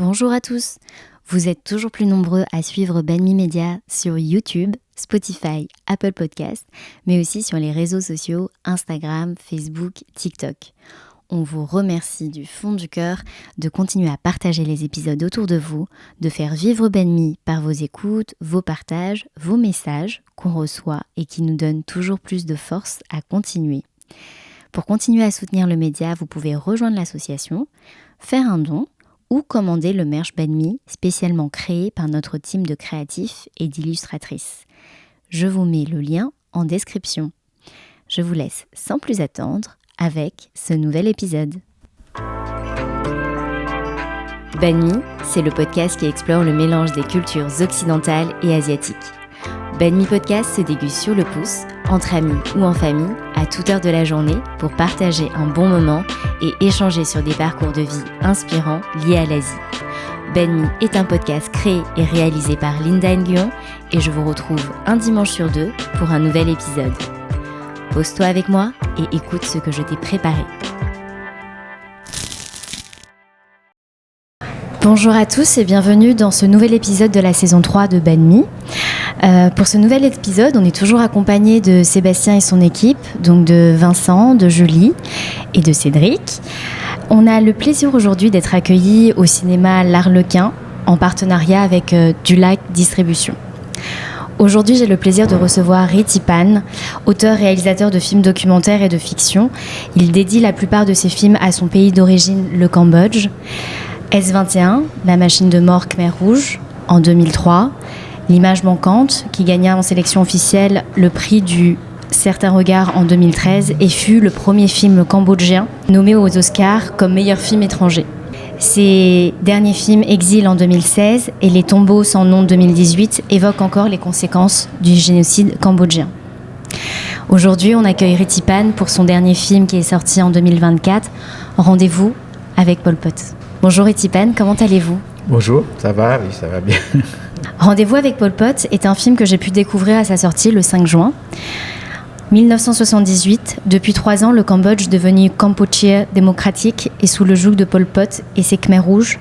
Bonjour à tous. Vous êtes toujours plus nombreux à suivre Banmi Media sur YouTube, Spotify, Apple Podcasts, mais aussi sur les réseaux sociaux Instagram, Facebook, TikTok. On vous remercie du fond du cœur de continuer à partager les épisodes autour de vous, de faire vivre Banmi par vos écoutes, vos partages, vos messages qu'on reçoit et qui nous donnent toujours plus de force à continuer. Pour continuer à soutenir le média, vous pouvez rejoindre l'association, faire un don ou commander le merch Banmi spécialement créé par notre team de créatifs et d'illustratrices. Je vous mets le lien en description. Je vous laisse sans plus attendre avec ce nouvel épisode. Banmi, c'est le podcast qui explore le mélange des cultures occidentales et asiatiques. Banmi Podcast se déguste sur le pouce, entre amis ou en famille, à toute heure de la journée pour partager un bon moment et échanger sur des parcours de vie inspirants liés à l'Asie. Banmi est un podcast créé et réalisé par Linda Nguyen et je vous retrouve un dimanche sur 2 pour un nouvel épisode. Pose-toi avec moi et écoute ce que je t'ai préparé. Bonjour à tous et bienvenue dans ce nouvel épisode de la saison 3 de Banmi. Pour ce nouvel épisode, on est toujours accompagné de Sébastien et son équipe, donc de Vincent, de Julie et de Cédric. On a le plaisir aujourd'hui d'être accueillis au cinéma L'Arlequin en partenariat avec Dulac Distribution. Aujourd'hui, j'ai le plaisir de recevoir Ritipan, auteur-réalisateur de films documentaires et de fiction. Il dédie la plupart de ses films à son pays d'origine, le Cambodge. S21, La machine de mort Khmer Rouge, en 2003. L'image manquante, qui gagna en sélection officielle le prix du Certain Regard en 2013 et fut le premier film cambodgien nommé aux Oscars comme meilleur film étranger. Ses derniers films, Exil en 2016 et Les Tombeaux sans nom 2018, évoquent encore les conséquences du génocide cambodgien. Aujourd'hui, on accueille Ritipan pour son dernier film qui est sorti en 2024, Rendez-vous avec Pol Pot. Bonjour Ritipan, comment allez-vous ? Bonjour, ça va, oui, ça va bien. Rendez-vous avec Pol Pot est un film que j'ai pu découvrir à sa sortie le 5 juin. 1978, depuis 3 ans, le Cambodge, devenu Kampuchea démocratique, est sous le joug de Pol Pot et ses Khmers rouges.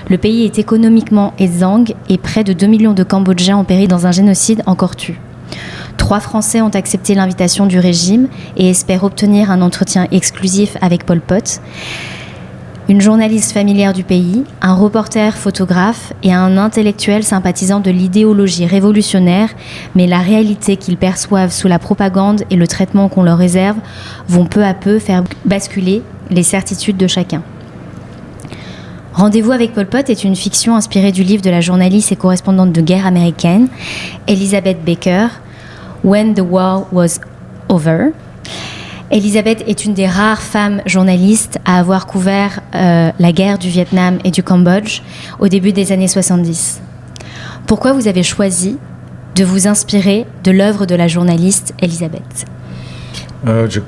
Le pays est économiquement exsangue et près de 2 millions de Cambodgiens ont péri dans un génocide encore tu. 3 Français ont accepté l'invitation du régime et espèrent obtenir un entretien exclusif avec Pol Pot. Une journaliste familière du pays, un reporter photographe et un intellectuel sympathisant de l'idéologie révolutionnaire, mais la réalité qu'ils perçoivent sous la propagande et le traitement qu'on leur réserve vont peu à peu faire basculer les certitudes de chacun. Rendez-vous avec Pol Pot est une fiction inspirée du livre de la journaliste et correspondante de guerre américaine, Elizabeth Baker, When the War Was Over. Elizabeth est une des rares femmes journalistes à avoir couvert la guerre du Vietnam et du Cambodge au début des années 70. Pourquoi vous avez choisi de vous inspirer de l'œuvre de la journaliste Elizabeth ? Je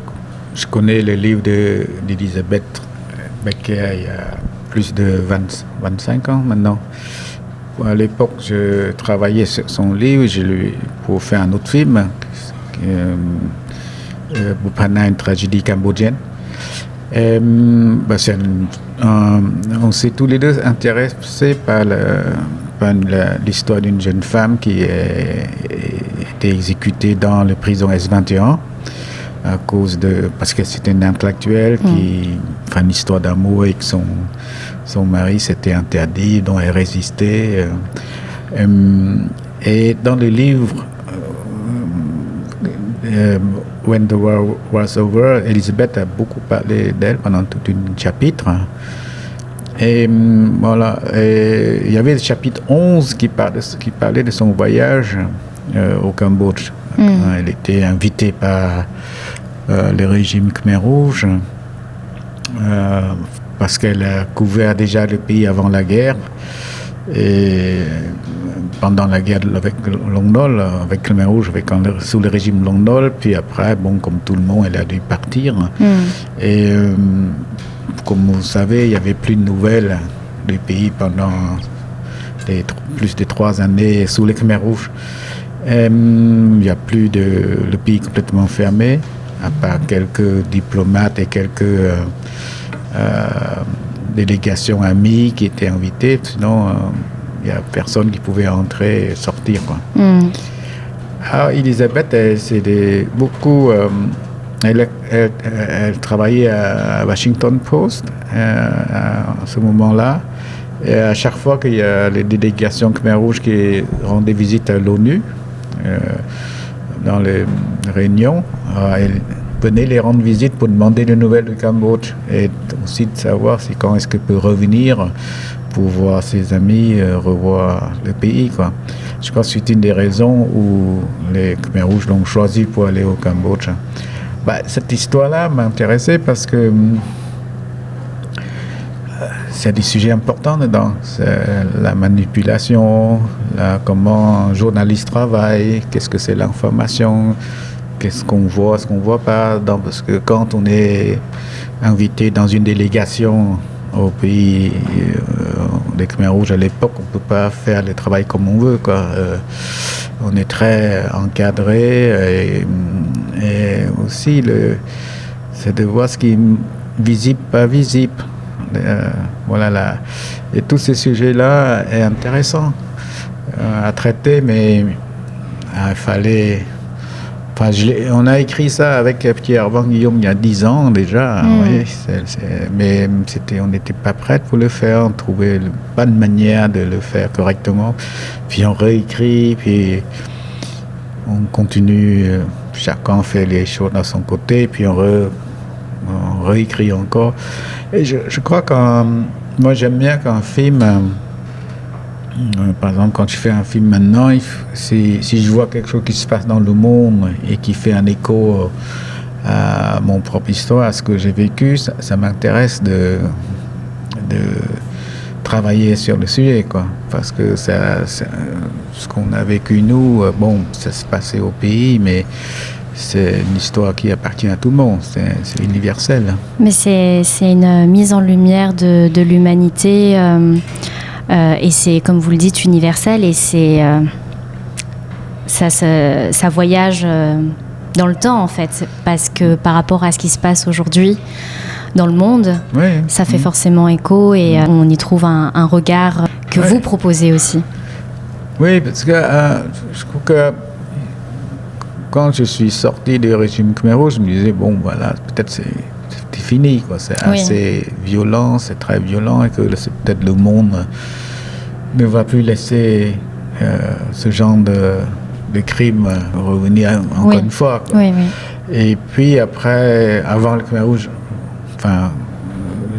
connais le livre d'Elizabeth Baker il y a plus de 25 ans maintenant. À l'époque, je travaillais sur son livre pour faire un autre film. Bupana, une tragédie cambodgienne. On s'est tous les deux intéressés par l'histoire d'une jeune femme qui a été exécutée dans la prison S21 parce que c'était une intellectuelle qui fait une histoire d'amour avec son mari, c'était interdit, dont elle résistait. Et dans le livre When the War Was Over, Elizabeth a beaucoup parlé d'elle pendant tout un chapitre. Et voilà, il y avait le chapitre 11 qui parlait de son voyage au Cambodge. Elle était invitée par le régime Khmer Rouge parce qu'elle a couvert déjà le pays avant la guerre. Et pendant la guerre avec Lon Nol, avec le Khmer Rouge, sous le régime Lon Nol, puis après, comme tout le monde, elle a dû partir. Et comme vous savez, il n'y avait plus de nouvelles du pays pendant plus de 3 années sous le Khmer Rouge. Il n'y a plus le pays complètement fermé, à part quelques diplomates et quelques délégation amie qui était invitée. Sinon, il n'y a personne qui pouvait entrer et sortir, quoi. Alors, Elisabeth, elle travaillait à Washington Post à ce moment-là. Et à chaque fois qu'il y a les délégations Khmer Rouge qui rendaient visite à l'ONU, dans les réunions, elle venait les rendre visite pour demander des nouvelles du Cambodge et aussi de savoir quand est-ce qu'elle peut revenir pour voir ses amis, revoir le pays, quoi. Je crois que c'est une des raisons où les Khmer Rouges l'ont choisi pour aller au Cambodge. Cette histoire-là m'intéressait parce que c'est des sujets importants dedans. C'est la manipulation, comment un journaliste travaille, qu'est-ce que c'est l'information, qu'est-ce qu'on voit, ce qu'on ne voit pas. Parce que quand on est invité dans une délégation au pays des Khmer Rouges à l'époque, on ne peut pas faire le travail comme on veut, quoi. On est très encadré et aussi c'est de voir ce qui est visible, pas visible. Voilà, et tous ces sujets-là est intéressant à traiter, mais il fallait. On a écrit ça avec Pierre Van Guillaume il y a 10 ans déjà, oui, mais on n'était pas prêts pour le faire, on ne trouvait pas de manière de le faire correctement. Puis on réécrit, puis on continue, chacun fait les choses de son côté, puis on réécrit encore. Et je crois que moi j'aime bien qu'un film, par exemple quand je fais un film maintenant, si je vois quelque chose qui se passe dans le monde et qui fait un écho à mon propre histoire, à ce que j'ai vécu, ça m'intéresse de travailler sur le sujet, quoi. Parce que ce qu'on a vécu nous, ça se passait au pays, mais c'est une histoire qui appartient à tout le monde, c'est universel. Mais c'est une mise en lumière de l'humanité et c'est, comme vous le dites, universel et ça voyage dans le temps en fait, parce que par rapport à ce qui se passe aujourd'hui dans le monde, ça fait forcément écho et on y trouve un regard que vous proposez aussi. Oui, parce que je trouve que quand je suis sorti du régime Khmer Rouge, je me disais, peut-être c'est fini, quoi. C'est assez violent, c'est très violent, et que peut-être le monde ne va plus laisser ce genre de crime revenir encore une fois, quoi. Et puis après, avant le Khmer Rouge,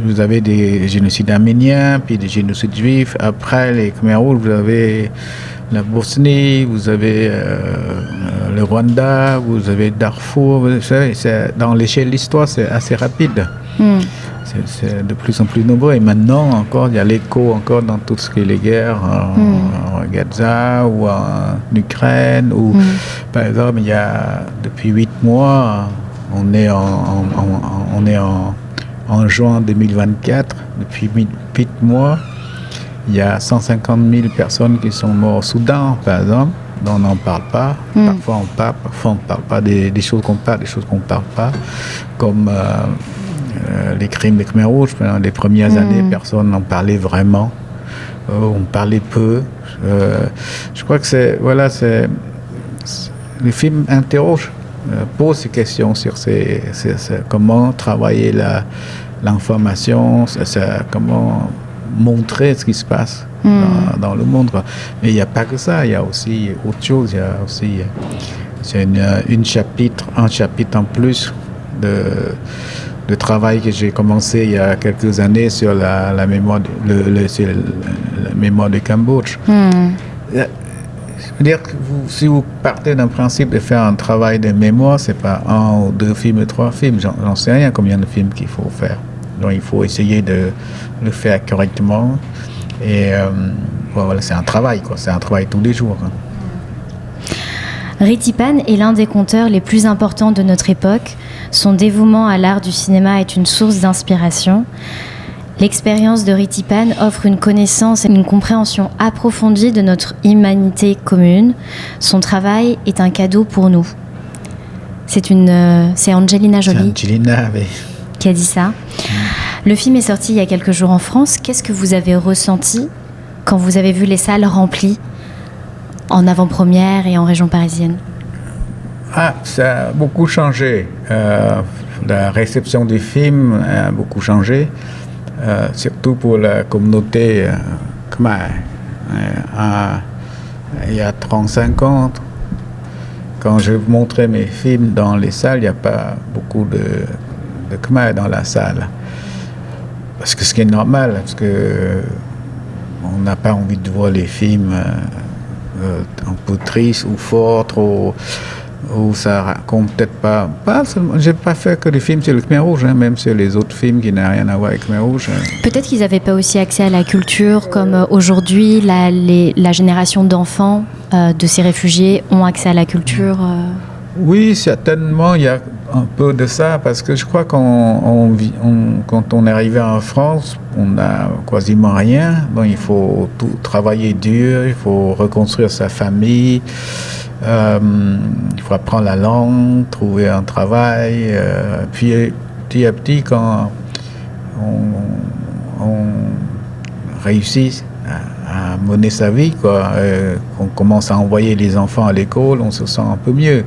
vous avez des génocides arméniens, puis des génocides juifs. Après les Khmer Rouges, vous avez la Bosnie, vous avez le Rwanda, vous avez Darfour. Vous savez, dans l'échelle de l'histoire, c'est assez rapide. C'est de plus en plus nombreux. Et maintenant, encore, il y a l'écho encore dans tout ce qui est les guerres en Gaza ou en Ukraine. Ou, par exemple, depuis 8 mois, on est en juin 2024, depuis 8 mois, il y a 150 000 personnes qui sont mortes au Soudan, par exemple, dont on n'en parle pas. Parfois on parle, parfois on ne parle pas des choses qu'on parle, des choses qu'on ne parle pas, comme les crimes des Khmer Rouges. Pendant les premières années, personne n'en parlait vraiment. On parlait peu. Je crois que le film interroge, pose ces questions sur comment travailler l'information, comment montrer ce qui se passe dans le monde, quoi. Mais il n'y a pas que ça, il y a aussi autre chose. Il y a aussi un chapitre en plus de travail que j'ai commencé il y a quelques années sur la mémoire sur la mémoire du Cambodge. Je veux dire que si vous partez d'un principe de faire un travail de mémoire, c'est pas 1 ou 2 films, 3 films, j'en sais rien combien de films qu'il faut faire. Donc il faut essayer de le faire correctement. Et voilà, c'est un travail, quoi. C'est un travail tous les jours, quoi. Ritipan est l'un des conteurs les plus importants de notre époque. Son dévouement à l'art du cinéma est une source d'inspiration. L'expérience de Ritipan offre une connaissance et une compréhension approfondie de notre humanité commune. Son travail est un cadeau pour nous. C'est Angelina Jolie Angelina, oui, qui a dit ça. Le film est sorti il y a quelques jours en France. Qu'est-ce que vous avez ressenti quand vous avez vu les salles remplies en avant-première et en région parisienne? Ça a beaucoup changé. La réception du film a beaucoup changé, surtout pour la communauté khmer. Il y a 35 ans, quand je montrais mes films dans les salles, il n'y a pas beaucoup de khmer dans la salle. Parce que ce qui est normal, parce que on n'a pas envie de voir les films un peu tristes ou forts, trop, où ça raconte peut-être pas seulement, j'ai pas fait que des films sur le Khmer Rouge, même sur les autres films qui n'ont rien à voir avec le Khmer Rouge. Peut-être qu'ils n'avaient pas aussi accès à la culture comme aujourd'hui la génération d'enfants de ces réfugiés ont accès à la culture. Oui, certainement, il y a un peu de ça, parce que je crois quand on est arrivé en France, on n'a quasiment rien. Donc il faut travailler dur, il faut reconstruire sa famille. Il faut apprendre la langue, trouver un travail. Puis petit à petit, quand on réussit à mener sa vie, qu'on commence à envoyer les enfants à l'école, on se sent un peu mieux.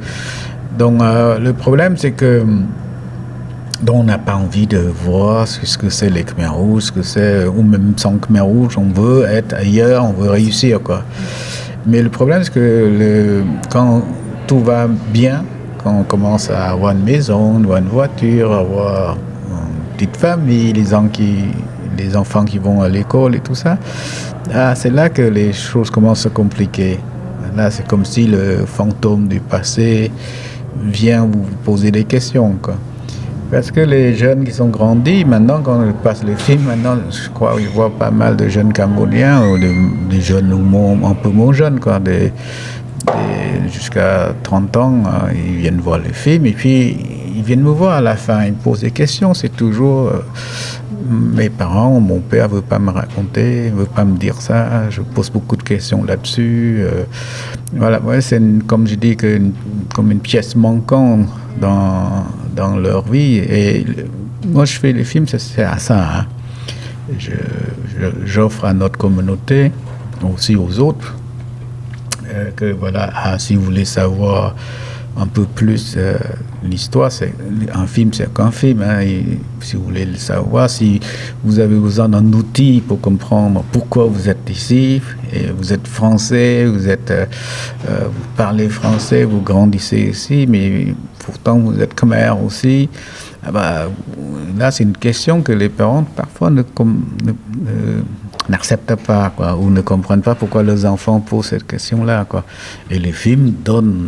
Donc le problème, c'est que on n'a pas envie de voir ce que c'est les Khmer Rouges, ce que c'est, ou même sans Khmer Rouge, on veut être ailleurs, on veut réussir, quoi. Mais le problème, c'est que quand tout va bien, quand on commence à avoir une maison, avoir une voiture, avoir une petite famille, les enfants qui vont à l'école et tout ça, c'est là que les choses commencent à se compliquer. Là, c'est comme si le fantôme du passé vient vous poser des questions, quoi. Parce que les jeunes qui sont grandis, maintenant, quand ils passent le film, maintenant, je crois qu'ils voient pas mal de jeunes Cambodgiens, ou des jeunes un peu moins jeunes, quoi, jusqu'à 30 ans, ils viennent voir le film, et puis ils viennent me voir à la fin, ils me posent des questions, c'est toujours... mes parents, mon père ne veut pas me raconter, ne veut pas me dire ça, je pose beaucoup de questions là-dessus. Voilà, ouais, c'est comme je dis, comme une pièce manquante dans leur vie. Et moi, je fais les films, c'est à ça. J'offre à notre communauté, aussi aux autres, que voilà, si vous voulez savoir un peu plus l'histoire, un film, c'est qu'un film. Si vous voulez le savoir, si vous avez besoin d'un outil pour comprendre pourquoi vous êtes ici, et vous êtes français, vous parlez français, vous grandissez ici, mais pourtant vous êtes khmer aussi. Là, c'est une question que les parents parfois n'acceptent pas, quoi, ou ne comprennent pas pourquoi leurs enfants posent cette question-là, quoi. Et les films donnent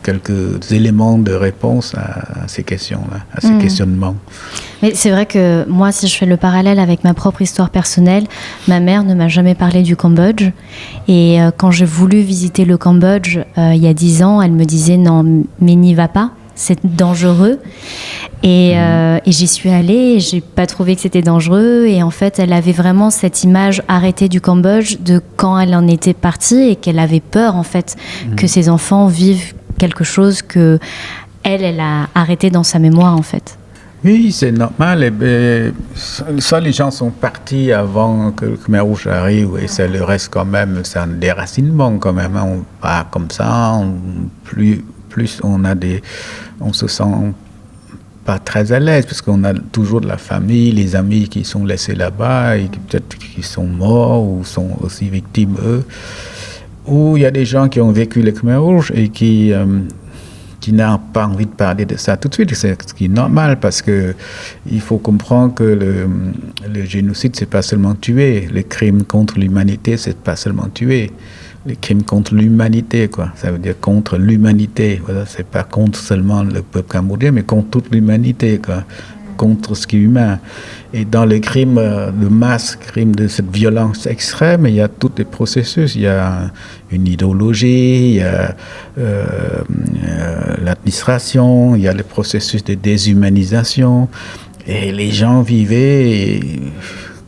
quelques éléments de réponse à ces questions-là, à ces questionnements. Mais c'est vrai que moi, si je fais le parallèle avec ma propre histoire personnelle, ma mère ne m'a jamais parlé du Cambodge. Et quand j'ai voulu visiter le Cambodge il y a 10 ans, elle me disait « Non, mais n'y va pas, c'est dangereux ». Et j'y suis allée et j'ai pas trouvé que c'était dangereux. Et en fait, elle avait vraiment cette image arrêtée du Cambodge de quand elle en était partie et qu'elle avait peur, en fait, que ses enfants vivent quelque chose que elle a arrêté dans sa mémoire, en fait. Oui, c'est normal. Ça, les gens sont partis avant que le Khmer Rouge arrive et ça le reste quand même, c'est un déracinement quand même. On part comme ça, plus on se sent pas très à l'aise parce qu'on a toujours de la famille, les amis qui sont laissés là-bas et qui peut-être qui sont morts ou sont aussi victimes eux. Ou il y a des gens qui ont vécu le Khmer Rouge et qui n'ont pas envie de parler de ça tout de suite. C'est ce qui est normal parce que il faut comprendre que le génocide, c'est pas seulement tuer. Le crime contre l'humanité, c'est pas seulement tuer. Les crimes contre l'humanité, quoi. Ça veut dire contre l'humanité. Voilà, c'est pas contre seulement le peuple cambodgien, mais contre toute l'humanité, quoi. Contre ce qui est humain. Et dans les crimes de masse, crimes de cette violence extrême, il y a tous les processus. Il y a une idéologie, il y a l'administration, il y a le processus de déshumanisation. Et les gens vivaient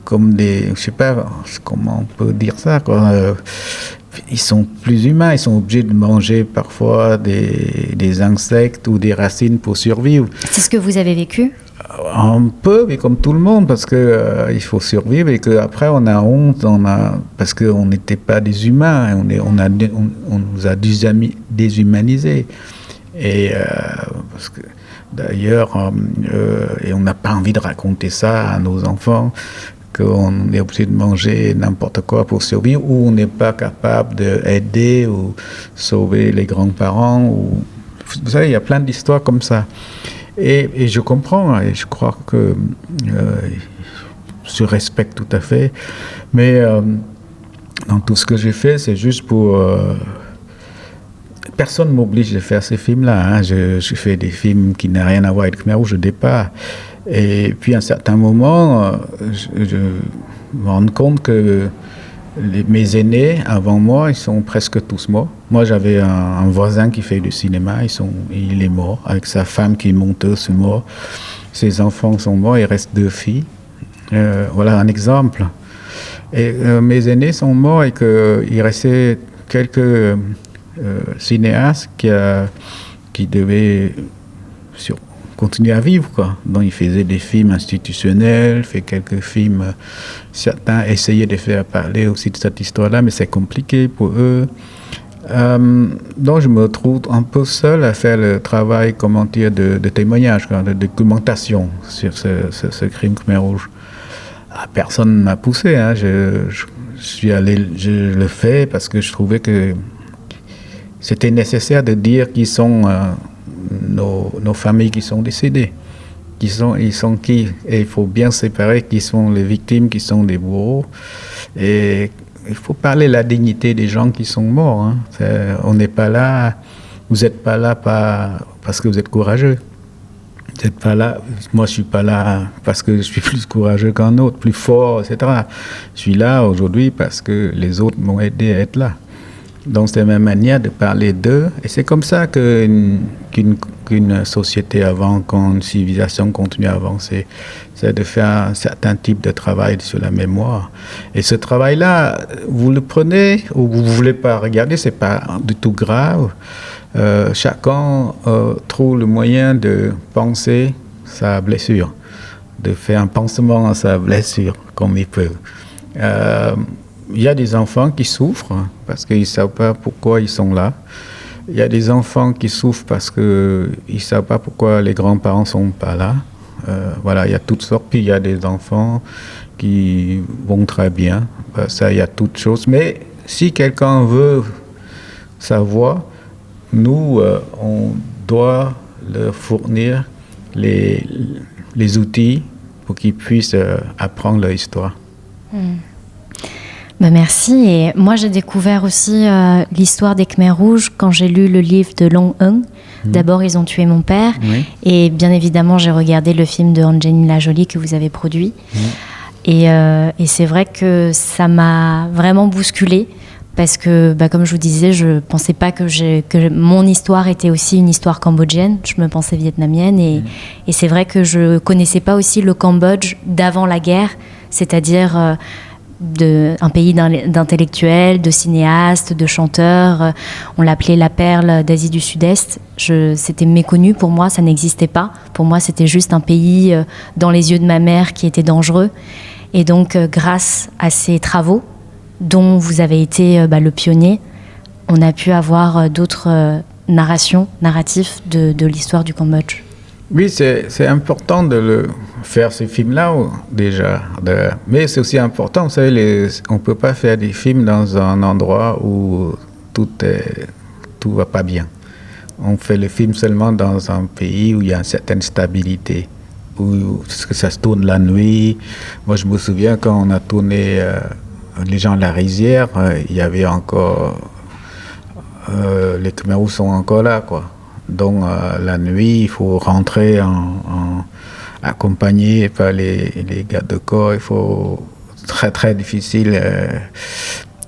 comme des... Je sais pas comment on peut dire ça, quoi. Ils sont plus humains, ils sont obligés de manger parfois des insectes ou des racines pour survivre. C'est ce que vous avez vécu ? Un peu, mais comme tout le monde, parce que il faut survivre et qu'après on a honte, parce qu'on n'était pas des humains, on nous a déshumanisés. Et parce que d'ailleurs, et on n'a pas envie de raconter ça à nos enfants, qu'on est obligé de manger n'importe quoi pour survivre, ou on n'est pas capable d'aider ou sauver les grands-parents. Vous savez, il y a plein d'histoires comme ça. Et je comprends, et je crois que je respecte tout à fait. Mais dans tout ce que j'ai fait, c'est juste pour... personne ne m'oblige de faire ces films-là. Hein. Je fais des films qui n'ont rien à voir avec Khmer Rouge au départ. Et puis à un certain moment, je me rends compte que mes aînés, avant moi, ils sont presque tous morts. Moi, j'avais un voisin qui fait du cinéma, il est mort, avec sa femme qui est monteuse, c'est mort. Ses enfants sont morts, il reste 2 filles. Voilà un exemple. Et mes aînés sont morts et qu'il restait quelques cinéastes qui devaient continuer à vivre, quoi. Donc ils faisaient des films institutionnels, fait quelques films, certains essayaient de faire parler aussi de cette histoire-là, mais c'est compliqué pour eux. Donc je me trouve un peu seul à faire le travail, comment dire, de témoignage, de documentation sur ce crime Khmer Rouge. Personne ne m'a poussé, hein. Je suis allé, je le fais parce que je trouvais que c'était nécessaire de dire qui sont nos familles qui sont décédées. Ils sont qui? Et il faut bien séparer qui sont les victimes, qui sont les bourreaux. Et il faut parler de la dignité des gens qui sont morts. Hein. On n'est pas là, vous n'êtes pas là parce que vous êtes courageux. Vous n'êtes pas là, moi je ne suis pas là parce que je suis plus courageux qu'un autre, plus fort, etc. Je suis là aujourd'hui parce que les autres m'ont aidé à être là. Donc c'est ma manière de parler d'eux. Et c'est comme ça qu'une société avance, qu'une civilisation continue à avancer. C'est de faire un certain type de travail sur la mémoire. Et ce travail-là, vous le prenez ou vous ne voulez pas regarder, ce n'est pas du tout grave. Chacun trouve le moyen de penser sa blessure, de faire un pansement à sa blessure comme il peut. Il y a des enfants qui souffrent parce qu'ils ne savent pas pourquoi ils sont là. Il y a des enfants qui souffrent parce qu'ils ne savent pas pourquoi les grands-parents ne sont pas là. Voilà, il y a toutes sortes. Puis il y a des enfants qui vont très bien. Ça, il y a toutes choses. Mais si quelqu'un veut savoir, nous, on doit leur fournir les outils pour qu'ils puissent apprendre leur histoire. Ben merci. Et moi, j'ai découvert aussi l'histoire des Khmer Rouges quand j'ai lu le livre de Long Eung. D'abord, ils ont tué mon père. Oui. Et bien évidemment, j'ai regardé le film de Angelina Jolie que vous avez produit. Et c'est vrai que ça m'a vraiment bousculée. Parce que, comme je vous disais, je ne pensais pas que mon histoire était aussi une histoire cambodgienne. Je me pensais vietnamienne. Et c'est vrai que je ne connaissais pas aussi le Cambodge d'avant la guerre, c'est-à-dire un pays d'intellectuels, de cinéastes, de chanteurs. On l'appelait la perle d'Asie du Sud-Est. C'était méconnu pour moi, ça n'existait pas. Pour moi, c'était juste un pays dans les yeux de ma mère qui était dangereux. Et donc, grâce à ces travaux, dont vous avez été le pionnier, on a pu avoir d'autres narratifs de l'histoire du Cambodge. Oui, c'est important de faire ces films-là déjà. Mais c'est aussi important, vous savez, on ne peut pas faire des films dans un endroit où tout va pas bien. On fait le film seulement dans un pays où il y a une certaine stabilité, où ça se tourne la nuit. Moi, je me souviens quand on a tourné Les gens de la rizière, il y avait encore... les Khmer Rouges sont encore là, quoi. Donc, la nuit, il faut rentrer accompagné par les gardes de corps. Il faut... Très, très difficile.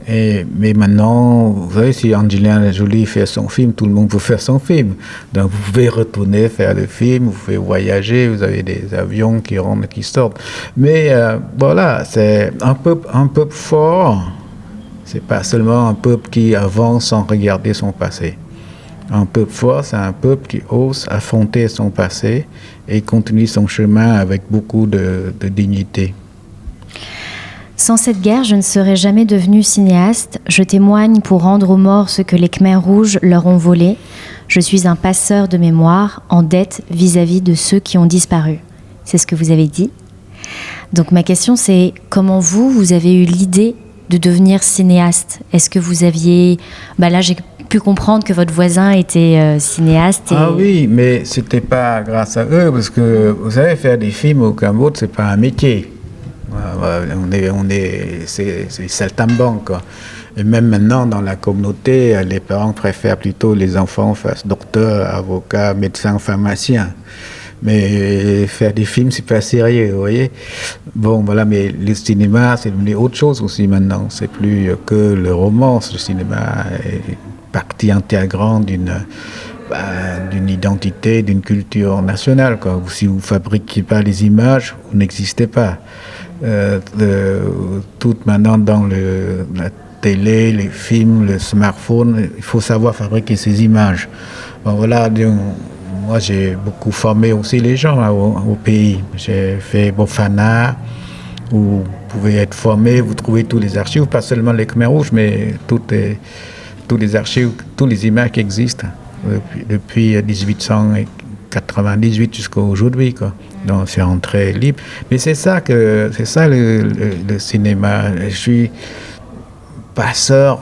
Mais maintenant, vous savez, si Angelina Jolie fait son film, tout le monde peut faire son film. Donc, vous pouvez retourner faire le film, vous pouvez voyager, vous avez des avions qui rentrent et qui sortent. Mais voilà, c'est un peuple fort. C'est pas seulement un peuple qui avance sans regarder son passé. Un peuple fort, c'est un peuple qui ose affronter son passé et continue son chemin avec beaucoup de dignité. Sans cette guerre, je ne serais jamais devenu cinéaste. Je témoigne pour rendre aux morts ce que les Khmers rouges leur ont volé. Je suis un passeur de mémoire en dette vis-à-vis de ceux qui ont disparu. C'est ce que vous avez dit. Donc ma question, c'est comment vous avez eu l'idée de devenir cinéaste? Est-ce que vous aviez... là, j'ai pu comprendre que votre voisin était cinéaste. Ah oui, mais c'était pas grâce à eux, parce que vous savez, faire des films au Cambodge, c'est pas un métier. C'est saltimbanque, quoi. Et même maintenant, dans la communauté, les parents préfèrent plutôt les enfants fassent docteur, avocat, médecin, pharmacien. Mais faire des films, c'est pas sérieux, vous voyez. Bon, voilà, mais le cinéma, c'est devenu autre chose aussi maintenant. C'est plus que le romance. Le cinéma est partie intégrante d'une identité, d'une culture nationale, quoi. Si vous ne fabriquez pas les images, vous n'existez pas. Tout maintenant dans la télé, les films, le smartphone, il faut savoir fabriquer ces images. Bon, voilà, moi j'ai beaucoup formé aussi les gens au pays. J'ai fait Bofana, où vous pouvez être formé, vous trouvez tous les archives, pas seulement les Khmers rouges, mais tous les archives, toutes les images qui existent depuis 1898 jusqu'à aujourd'hui, quoi. Donc c'est entrée libre. Mais c'est ça le cinéma. Je suis passeur,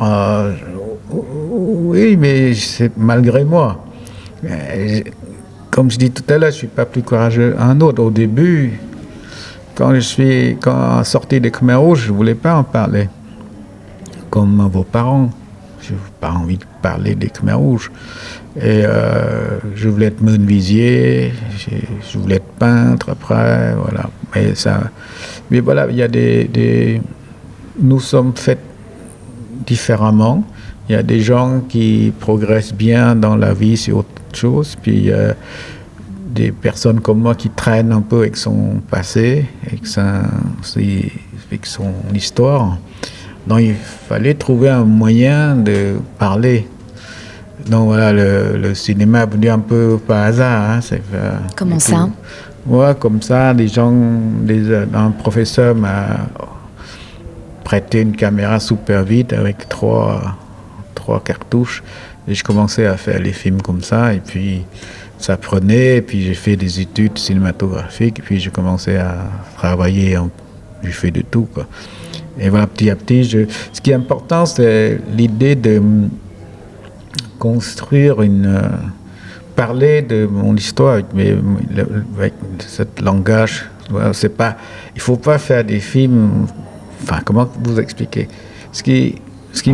oui, mais c'est malgré moi. Comme je dis tout à l'heure, je suis pas plus courageux qu'un autre. Au début, quand sorti des Khmers rouges, je voulais pas en parler. Comme vos parents, je n'ai pas envie de parler des Khmers rouges. Et je voulais être menuisier, je voulais être peintre après, voilà. Mais voilà, il y a nous sommes faits différemment. Il y a des gens qui progressent bien dans la vie sur autre chose, puis il y a des personnes comme moi qui traînent un peu avec son passé, avec son histoire. Donc il fallait trouver un moyen de parler. Donc voilà, le cinéma est venu un peu par hasard. Hein, comment ça? Ouais, comme ça, un professeur m'a prêté une caméra super vite avec trois cartouches. Et je commençais à faire les films comme ça. Et puis ça prenait. Et puis j'ai fait des études cinématographiques. Et puis j'ai commencé à travailler. J'ai fait de tout, quoi. Et voilà, petit à petit, ce qui est important, c'est l'idée de construire parler de mon histoire avec ce langage. Il ne faut pas faire des films. Enfin, comment vous expliquer? Ce qui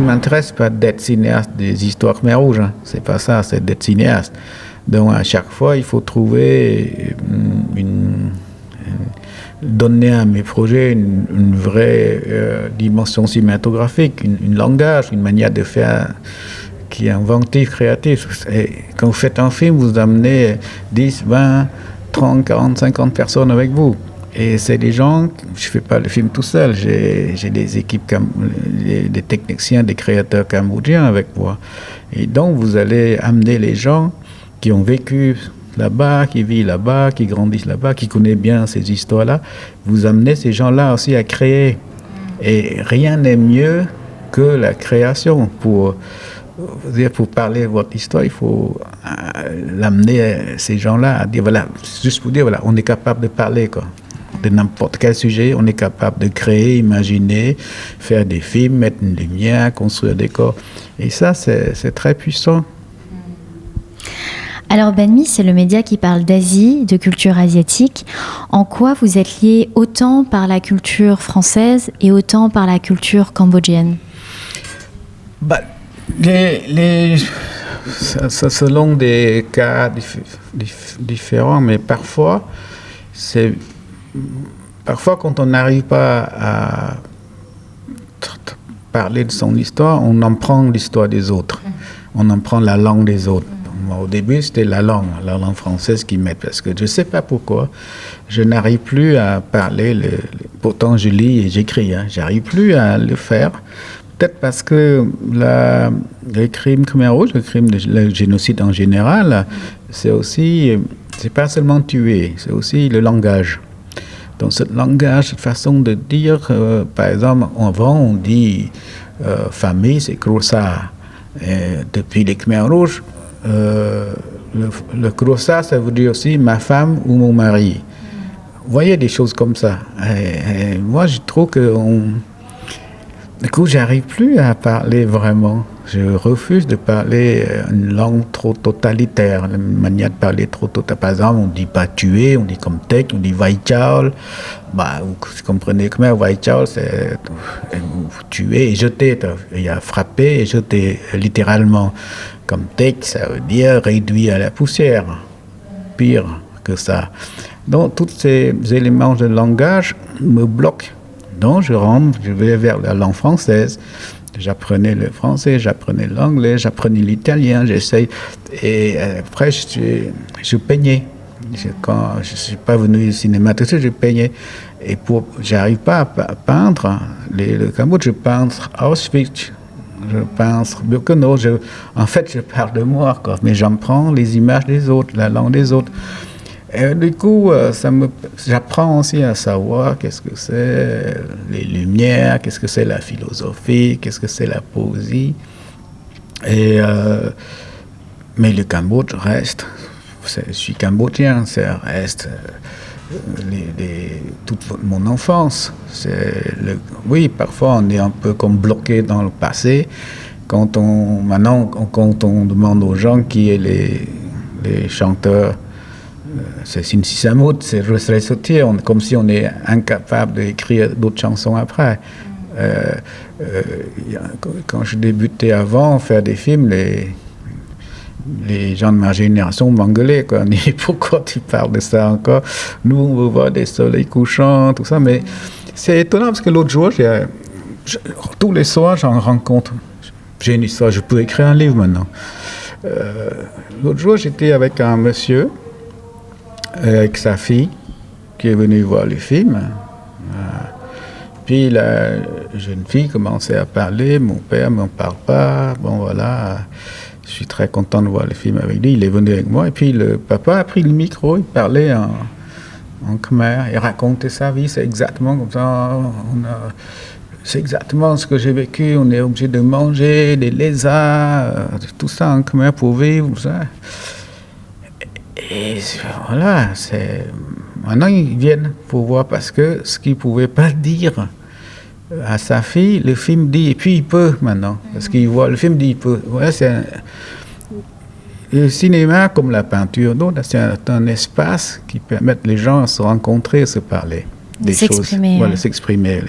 m'intéresse, pas d'être cinéaste des histoires Khmers rouges. Hein. C'est pas ça, c'est d'être cinéaste. Donc à chaque fois, il faut trouver donner à mes projets une vraie dimension cinématographique, un langage, une manière de faire qui est inventif, créatif. Et quand vous faites un film, vous amenez 10, 20, 30, 40, 50 personnes avec vous. Et c'est des gens, je ne fais pas le film tout seul, j'ai des équipes, des techniciens, des créateurs cambodgiens avec moi. Et donc vous allez amener les gens qui ont vécu là-bas, qui vivent là-bas, qui grandissent là-bas, qui connaissent bien ces histoires-là. Vous amenez ces gens-là aussi à créer. Et rien n'est mieux que la création. Pour parler de votre histoire, il faut l'amener ces gens-là à dire, voilà, juste pour dire, voilà, on est capable de parler, quoi. De n'importe quel sujet, on est capable de créer, imaginer, faire des films, mettre une lumière, construire des corps. Et ça, c'est très puissant. Alors Banmi, c'est le média qui parle d'Asie, de culture asiatique. En quoi vous êtes lié autant par la culture française et autant par la culture cambodgienne? Selon des cas différents, mais parfois quand on n'arrive pas à parler de son histoire, on en prend l'histoire des autres, on en prend la langue des autres. Moi, au début, c'était la langue française qui m'aide, parce que je ne sais pas pourquoi, je n'arrive plus à parler, pourtant je lis et j'écris, hein, j'arrive plus à le faire, peut-être parce que les crimes Khmer Rouge, le génocide en général, c'est pas seulement tuer, c'est aussi le langage. Donc ce langage, cette façon de dire, par exemple, avant on dit famille, c'est Krosa. Et depuis les Khmer Rouges, le Krosa, ça veut dire aussi ma femme ou mon mari. Vous voyez des choses comme ça. Et moi, je trouve que du coup, j'arrive plus à parler vraiment. Je refuse de parler une langue trop totalitaire, une manière de parler trop totalitaire. Par exemple, on ne dit pas tuer, on dit comme tek, on dit vaichaol. Vous comprenez que vaichaol, c'est tuer et jeter. Il y a frapper et jeter, littéralement. Comme tek, ça veut dire réduit à la poussière. Pire que ça. Donc, tous ces éléments de langage me bloquent. Donc, je vais vers la langue française. J'apprenais le français, j'apprenais l'anglais, j'apprenais l'italien, j'essaye. Et après, je peignais. Quand je ne suis pas venu au cinéma, tout ça, je peignais. Et j'arrive pas à peindre le Cambodge, je peins Auschwitz, je peins Birkenau. En fait, je parle de moi, quoi, mais j'en prends les images des autres, la langue des autres. Et du coup, j'apprends aussi à savoir qu'est-ce que c'est les lumières, qu'est-ce que c'est la philosophie, qu'est-ce que c'est la poésie. Mais le Cambodge reste, je suis cambodgien, ça reste toute mon enfance. Oui, parfois on est un peu comme bloqué dans le passé. Quand on demande aux gens qui est les chanteurs, c'est Sinsi Samut, c'est Rusre Sotir, comme si on est incapable d'écrire d'autres chansons après. Quand je débutais avant, faire des films, les gens de ma génération m'engueulaient, quoi. On dit, pourquoi tu parles de ça encore? Nous, on veut voir des soleils couchants, tout ça. Mais c'est étonnant parce que l'autre jour, tous les soirs, j'en rencontre. J'ai une histoire, je peux écrire un livre maintenant. L'autre jour, j'étais avec un monsieur, avec sa fille, qui est venue voir le film. Puis la jeune fille commençait à parler, mon père ne m'en parle pas, bon voilà, je suis très content de voir le film avec lui, il est venu avec moi, et puis le papa a pris le micro, il parlait en khmer, il racontait sa vie, c'est exactement comme ça, c'est exactement ce que j'ai vécu, on est obligé de manger des lézards, tout ça en khmer pour vivre, tout ça. Et voilà, maintenant ils viennent pour voir parce que ce qu'il ne pouvait pas dire à sa fille, le film dit, et puis il peut maintenant, parce qu'il voit, le film dit il peut. Voilà, le cinéma, comme la peinture, c'est un espace qui permet les gens à se rencontrer, se parler des choses, voilà, s'exprimer.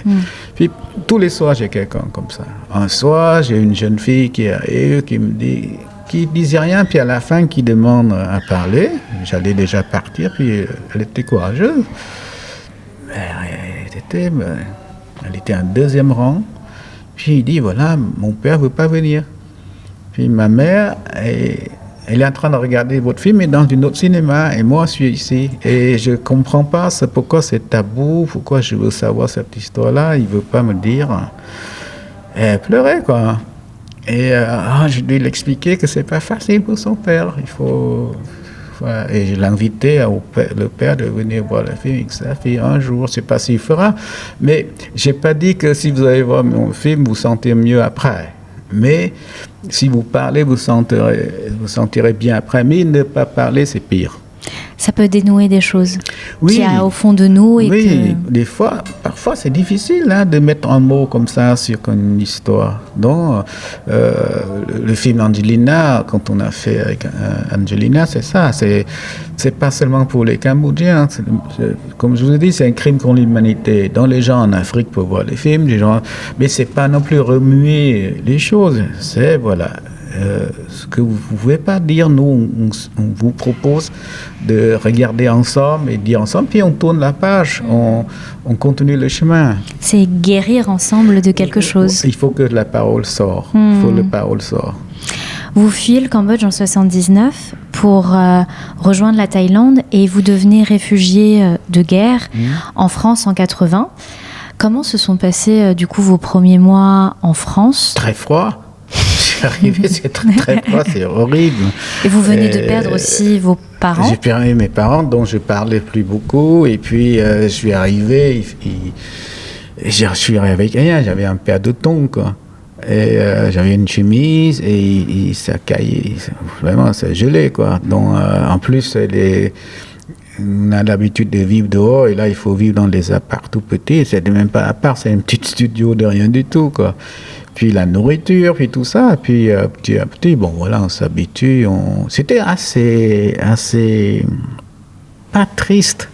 Puis tous les soirs, j'ai quelqu'un comme ça. Un soir, j'ai une jeune fille qui me dit, qui disait rien, puis à la fin qui demande à parler. J'allais déjà partir, puis elle était courageuse. Elle était en deuxième rang. Puis il dit, voilà, mon père ne veut pas venir. Puis ma mère, elle est en train de regarder votre film, mais dans un autre cinéma, et moi je suis ici. Et je ne comprends pas pourquoi c'est tabou, pourquoi je veux savoir cette histoire-là, il ne veut pas me dire. Et elle pleurait, quoi. Et je lui ai expliqué que c'est pas facile pour son père. Voilà. Et je l'ai invité le père de venir voir le film avec sa fille un jour. Je ne sais pas s'il fera. Mais je n'ai pas dit que si vous allez voir mon film, vous sentez mieux après. Mais si vous parlez, vous sentirez bien après. Mais ne pas parler, c'est pire. Ça peut dénouer des choses qu'il y a au fond de nous. Parfois c'est difficile de mettre un mot comme ça sur une histoire. Donc, le film Angelina, quand on a fait avec Angelina, c'est ça. C'est pas seulement pour les Cambodgiens. Comme je vous ai dit, c'est un crime contre l'humanité. Donc, les gens en Afrique peuvent voir les films, mais c'est pas non plus remuer les choses. C'est, voilà. Ce que vous ne pouvez pas dire, nous, on vous propose de regarder ensemble et dire ensemble, puis on tourne la page, on continue le chemin. C'est guérir ensemble de quelque chose. Il faut que la parole sorte. Vous fuyez le Cambodge en 1979 pour rejoindre la Thaïlande et vous devenez réfugié de guerre en France en 1980. Comment se sont passés du coup vos premiers mois en France? Très froid. Je suis arrivé, c'est très froid, c'est horrible. Et vous venez de perdre aussi vos parents? J'ai perdu mes parents, dont je parlais plus beaucoup. Et puis, je suis arrivé, je suis arrivé avec rien. J'avais un paire de tongs, quoi. Et j'avais une chemise et ça caillait. Vraiment, ça gelait, quoi. Donc, en plus, on a l'habitude de vivre dehors et là, il faut vivre dans des apparts tout petits. C'était même pas appart, c'est un petit studio de rien du tout, quoi. Puis la nourriture, puis tout ça. Puis petit à petit, bon, voilà, on s'habitue. C'était assez, pas triste,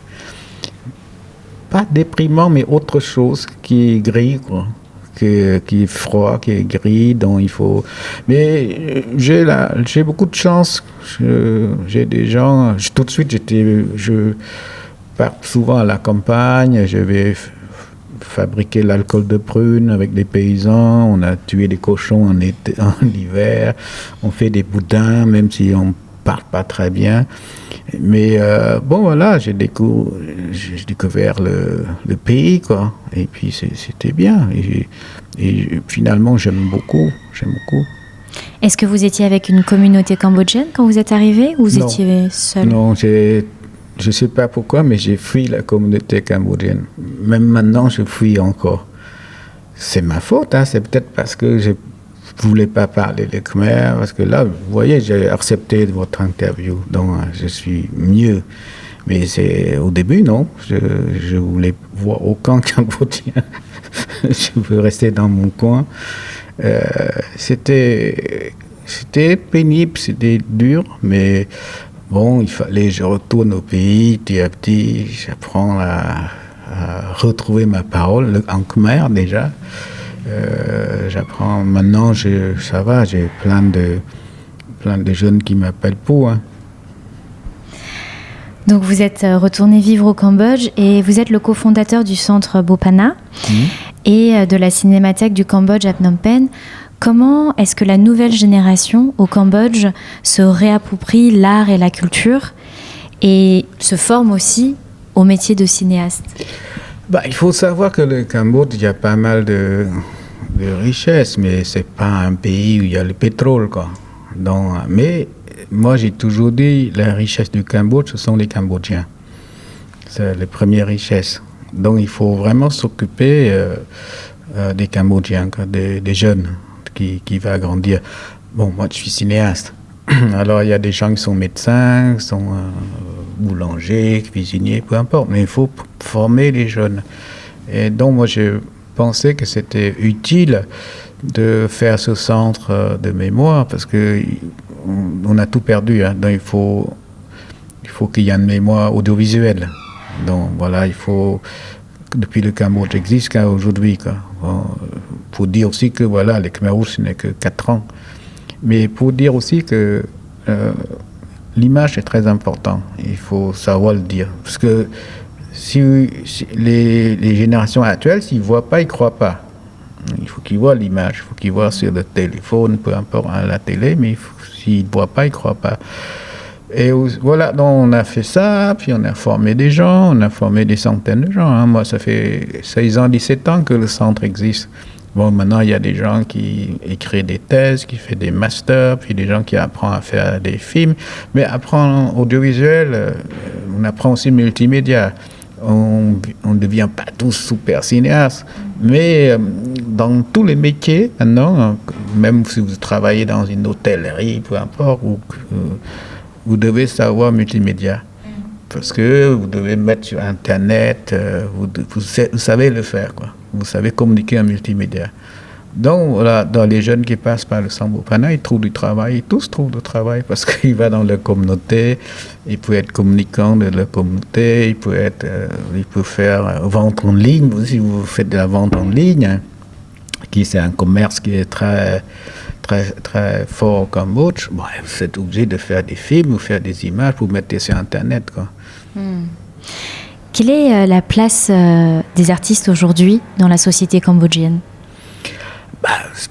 pas déprimant, mais autre chose qui est gris, quoi. Qui est froid, qui est gris, dont il faut... Mais j'ai beaucoup de chance. J'ai des gens... Tout de suite, je pars souvent à la campagne. Je vais fabriquer l'alcool de prune avec des paysans. On a tué des cochons en hiver. On fait des boudins, même si on ne parle pas très bien. Mais bon, voilà, j'ai découvert le pays, quoi. Et puis, c'était bien. Et finalement, j'aime beaucoup. Est-ce que vous étiez avec une communauté cambodgienne quand vous êtes arrivé ou vous étiez seul? Non, je ne sais pas pourquoi, mais j'ai fui la communauté cambodgienne. Même maintenant, je fuis encore. C'est ma faute, hein. C'est peut-être parce que je voulais pas parler le khmer, parce que là, vous voyez, j'ai accepté votre interview, donc je suis mieux. Mais au début, non, je voulais voir aucun Cambodgien. Je veux rester dans mon coin. C'était pénible, c'était dur, mais bon, il fallait que je retourne au pays petit à petit. J'apprends à retrouver ma parole en khmer déjà. J'apprends maintenant, ça va, j'ai plein de jeunes qui m'appellent Pou. Hein. Donc vous êtes retourné vivre au Cambodge et vous êtes le cofondateur du centre Bopana et de la cinémathèque du Cambodge à Phnom Penh. Comment est-ce que la nouvelle génération au Cambodge se réapproprie l'art et la culture et se forme aussi au métier de cinéaste? Il faut savoir que le Cambodge, il y a pas mal de richesses, mais c'est pas un pays où il y a le pétrole, quoi. Donc, mais moi, j'ai toujours dit, la richesse du Cambodge, ce sont les Cambodgiens. C'est la première richesse. Donc, il faut vraiment s'occuper des Cambodgiens, quoi, des jeunes qui vont grandir. Bon, moi, je suis cinéaste. Alors, il y a des gens qui sont médecins, qui sont boulangers, cuisiniers, peu importe. Mais il faut former les jeunes. Et donc, moi, je pensais que c'était utile de faire ce centre de mémoire parce que on a tout perdu. Hein. Donc, il faut qu'il y ait une mémoire audiovisuelle. Donc, voilà, il faut... Depuis le Cambodge existe qu'à aujourd'hui. Bon, pour dire aussi que, voilà, les Khmer Rouge, ce n'est que 4 ans. Mais pour dire aussi que l'image est très importante. Il faut savoir le dire. Parce que si les générations actuelles, s'ils ne voient pas, ils ne croient pas. Il faut qu'ils voient l'image. Il faut qu'ils voient sur le téléphone, peu importe, à la télé, mais s'ils ne voient pas, ils ne croient pas. Et voilà, donc on a fait ça, puis on a formé des gens, on a formé des centaines de gens. Hein. Moi, ça fait 16 ans, 17 ans que le centre existe. Bon, maintenant, il y a des gens qui écrivent des thèses, qui font des masters, puis des gens qui apprennent à faire des films. Mais apprendre audiovisuel, on apprend aussi multimédia. On ne devient pas tous super cinéastes. Mais dans tous les métiers, maintenant, même si vous travaillez dans une hôtellerie, peu importe, vous devez savoir multimédia. Parce que vous devez mettre sur Internet, vous savez le faire, quoi. Vous savez communiquer en multimédia. Donc, voilà, dans les jeunes qui passent par le centre Bopana, ils trouvent du travail, ils tous trouvent du travail parce qu'ils vont dans leur communauté, ils peuvent être communicants de leur communauté, ils peuvent faire vente en ligne, si vous faites de la vente en ligne, hein, qui c'est un commerce qui est très, très, très fort au Cambodge, bon, vous êtes obligé de faire des films ou faire des images pour mettre sur Internet, quoi. Quelle est la place des artistes aujourd'hui dans la société cambodgienne?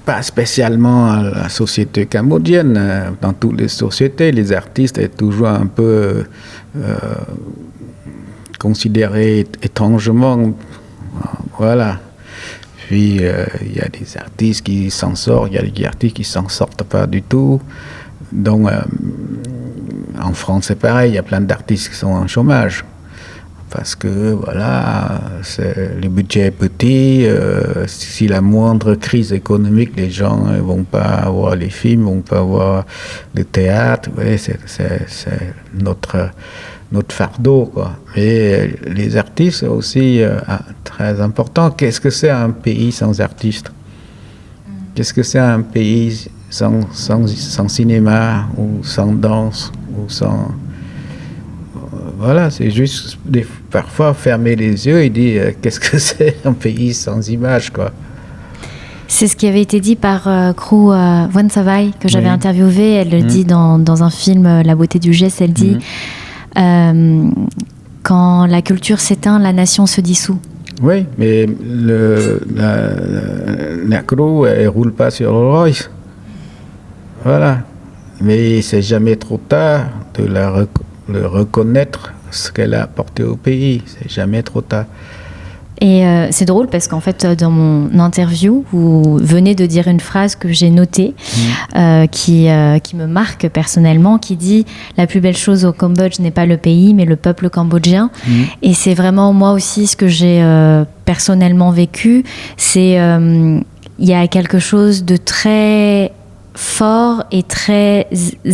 Pas spécialement à la société cambodgienne. Dans toutes les sociétés, les artistes sont toujours un peu considérés étrangement Voilà. Puis il y a des artistes qui s'en sortent, il y a des artistes qui s'en sortent pas du tout. Donc en France c'est pareil, il y a plein d'artistes qui sont en chômage. Parce que voilà, le budget est petit, si la moindre crise économique, les gens ne vont pas voir les films, ne vont pas voir le théâtre. Ouais, c'est notre fardeau, quoi. Et les artistes, c'est aussi très important. Qu'est-ce que c'est un pays sans artistes? Qu'est-ce que c'est un pays sans cinéma, ou sans danse, ou sans... Voilà, c'est juste parfois fermer les yeux et dire qu'est-ce que c'est un pays sans images, quoi. C'est ce qui avait été dit par Kru Van Savai, que j'avais interviewé. Elle le dit dans un film La beauté du geste. Elle dit quand la culture s'éteint, la nation se dissout. Oui, mais la Kru, elle ne roule pas sur le Rolls-Royce. Voilà. Mais c'est jamais trop tard de le reconnaître ce qu'elle a apporté au pays. C'est jamais trop tard. Et c'est drôle parce qu'en fait, dans mon interview, vous venez de dire une phrase que j'ai notée, qui me marque personnellement, qui dit « La plus belle chose au Cambodge n'est pas le pays, mais le peuple cambodgien ». Et c'est vraiment moi aussi ce que j'ai personnellement vécu. C'est il y a quelque chose de très fort et très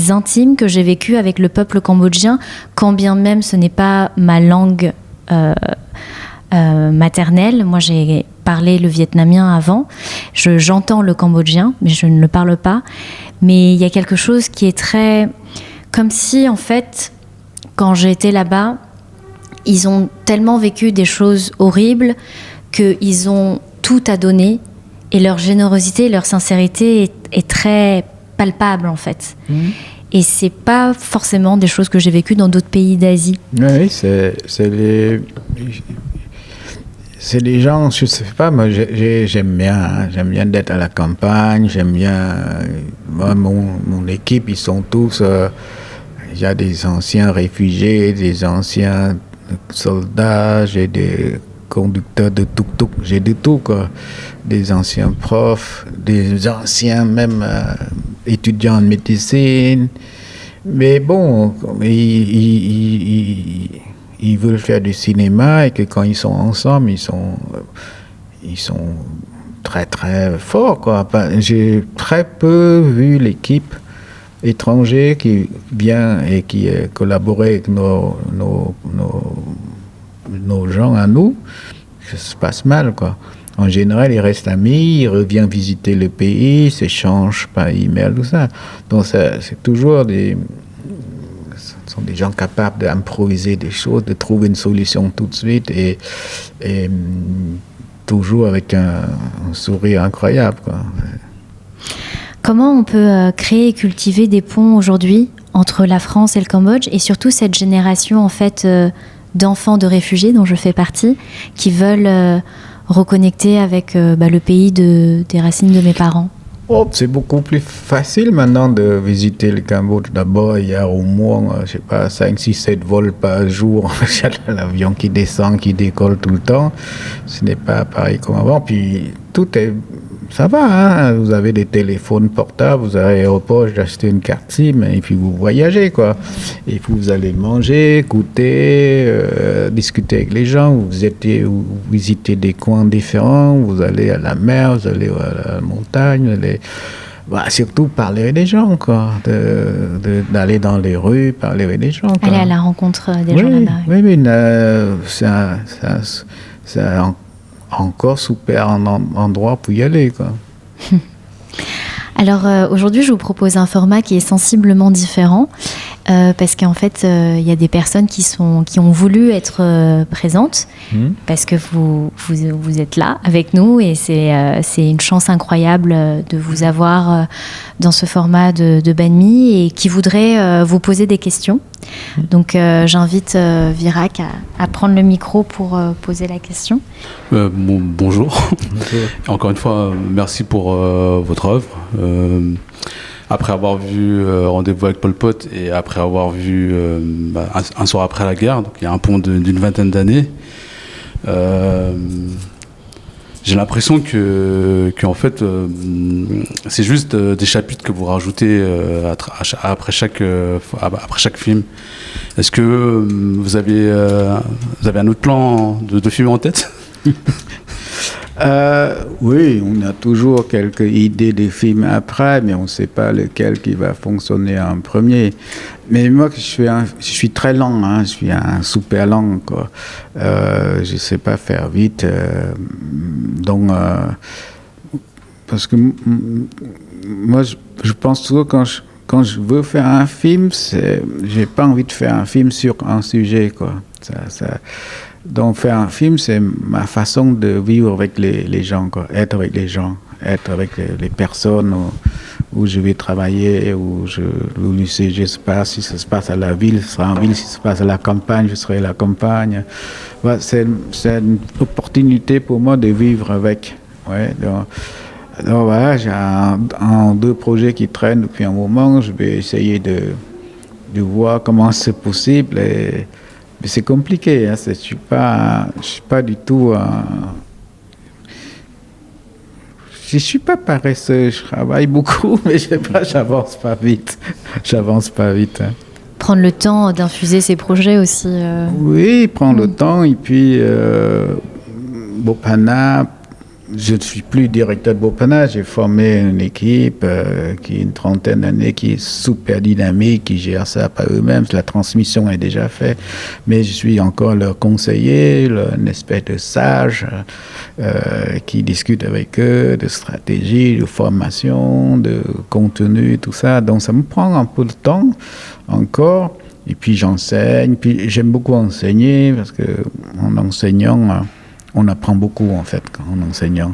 intime que j'ai vécu avec le peuple cambodgien, quand bien même ce n'est pas ma langue maternelle. Moi, j'ai parlé le vietnamien avant. J'entends le cambodgien, mais je ne le parle pas. Mais il y a quelque chose qui est très... Comme si, en fait, quand j'ai été là-bas, ils ont tellement vécu des choses horribles qu'ils ont tout à donner. Et leur générosité, leur sincérité est très palpable, en fait. Et c'est pas forcément des choses que j'ai vécues dans d'autres pays d'Asie. Oui, c'est les gens, je sais pas, moi j'aime bien d'être à la campagne, j'aime bien, moi, mon équipe, ils sont tous, il y a des anciens réfugiés, des anciens soldats, j'ai des conducteurs de tuk-tuk, j'ai de tout, quoi. Des anciens profs, des anciens même étudiants en médecine. Mais bon, ils veulent faire du cinéma et que quand ils sont ensemble, ils sont très très forts, quoi. J'ai très peu vu l'équipe étrangère qui vient et qui collabore avec nos gens à nous. Ça se passe mal, quoi. En général, ils restent amis, ils reviennent visiter le pays, s'échangent par email, tout ça. Donc c'est toujours ce sont des gens capables d'improviser des choses, de trouver une solution tout de suite et toujours avec un sourire incroyable, quoi. Comment on peut créer et cultiver des ponts aujourd'hui entre la France et le Cambodge, et surtout cette génération en fait d'enfants de réfugiés dont je fais partie, qui veulent reconnecter avec le pays des racines de mes parents? C'est beaucoup plus facile maintenant de visiter le Cambodge. D'abord, il y a au moins, 5, 6, 7 vols par jour. Il y a l'avion qui descend, qui décolle tout le temps. Ce n'est pas pareil comme avant. Puis tout est... Ça va, hein? Vous avez des téléphones portables, vous avez à l'aéroport, j'ai acheté une carte SIM et puis vous voyagez, quoi. Et puis vous allez manger, goûter, discuter avec les gens, vous visitez des coins différents, vous allez à la mer, vous allez à la montagne, surtout parler avec des gens, quoi. D'aller dans les rues, parler avec des gens, quoi. Aller à la rencontre des gens là-bas. Oui, mais c'est encore super endroit pour y aller, quoi. Alors aujourd'hui, je vous propose un format qui est sensiblement différent parce qu'en fait, il y a des personnes qui ont voulu être présentes parce que vous êtes là avec nous et c'est une chance incroyable de vous avoir dans ce format de Banh Mi et qui voudraient vous poser des questions. Donc j'invite Virak à prendre le micro pour poser la question. Bonjour. Encore une fois, merci pour votre œuvre. Après avoir vu Rendez-vous avec Pol Pot et après avoir vu un soir après la guerre, donc il y a un pont d'une vingtaine d'années, j'ai l'impression que en fait, c'est juste des chapitres que vous rajoutez après chaque film. Est-ce que vous avez un autre plan de film en tête? Oui, on a toujours quelques idées de films après, mais on ne sait pas lequel qui va fonctionner en premier. Mais moi, je suis très lent, hein, je suis un super lent, quoi. Je ne sais pas faire vite. Donc, parce que moi, je pense toujours quand je veux faire un film, j'ai pas envie de faire un film sur un sujet, quoi. Donc faire un film, c'est ma façon de vivre avec les gens, quoi. Être avec les gens, être avec les personnes où je vais travailler, où le sujet se passe. Si ça se passe à la ville, ce sera en ville. Si ça se passe à la campagne, je serai à la campagne. Ouais, c'est une opportunité pour moi de vivre avec. Ouais, donc voilà, j'ai deux projets qui traînent depuis un moment. Je vais essayer de voir comment c'est possible. Mais c'est compliqué, hein. Je suis pas du tout. Je suis pas paresseux, je travaille beaucoup, mais je sais pas, j'avance pas vite. Hein. Prendre le temps d'infuser ses projets aussi. Oui, prendre le temps, et puis Bopana. Je ne suis plus directeur de Bopana, j'ai formé une équipe qui a une trentaine d'années, qui est super dynamique, qui gère ça par eux-mêmes. La transmission est déjà faite, mais je suis encore leur conseiller, une espèce de sage qui discute avec eux de stratégie, de formation, de contenu, tout ça. Donc ça me prend un peu de temps encore. Et puis j'enseigne, puis j'aime beaucoup enseigner parce que en enseignant, on apprend beaucoup en fait en enseignant.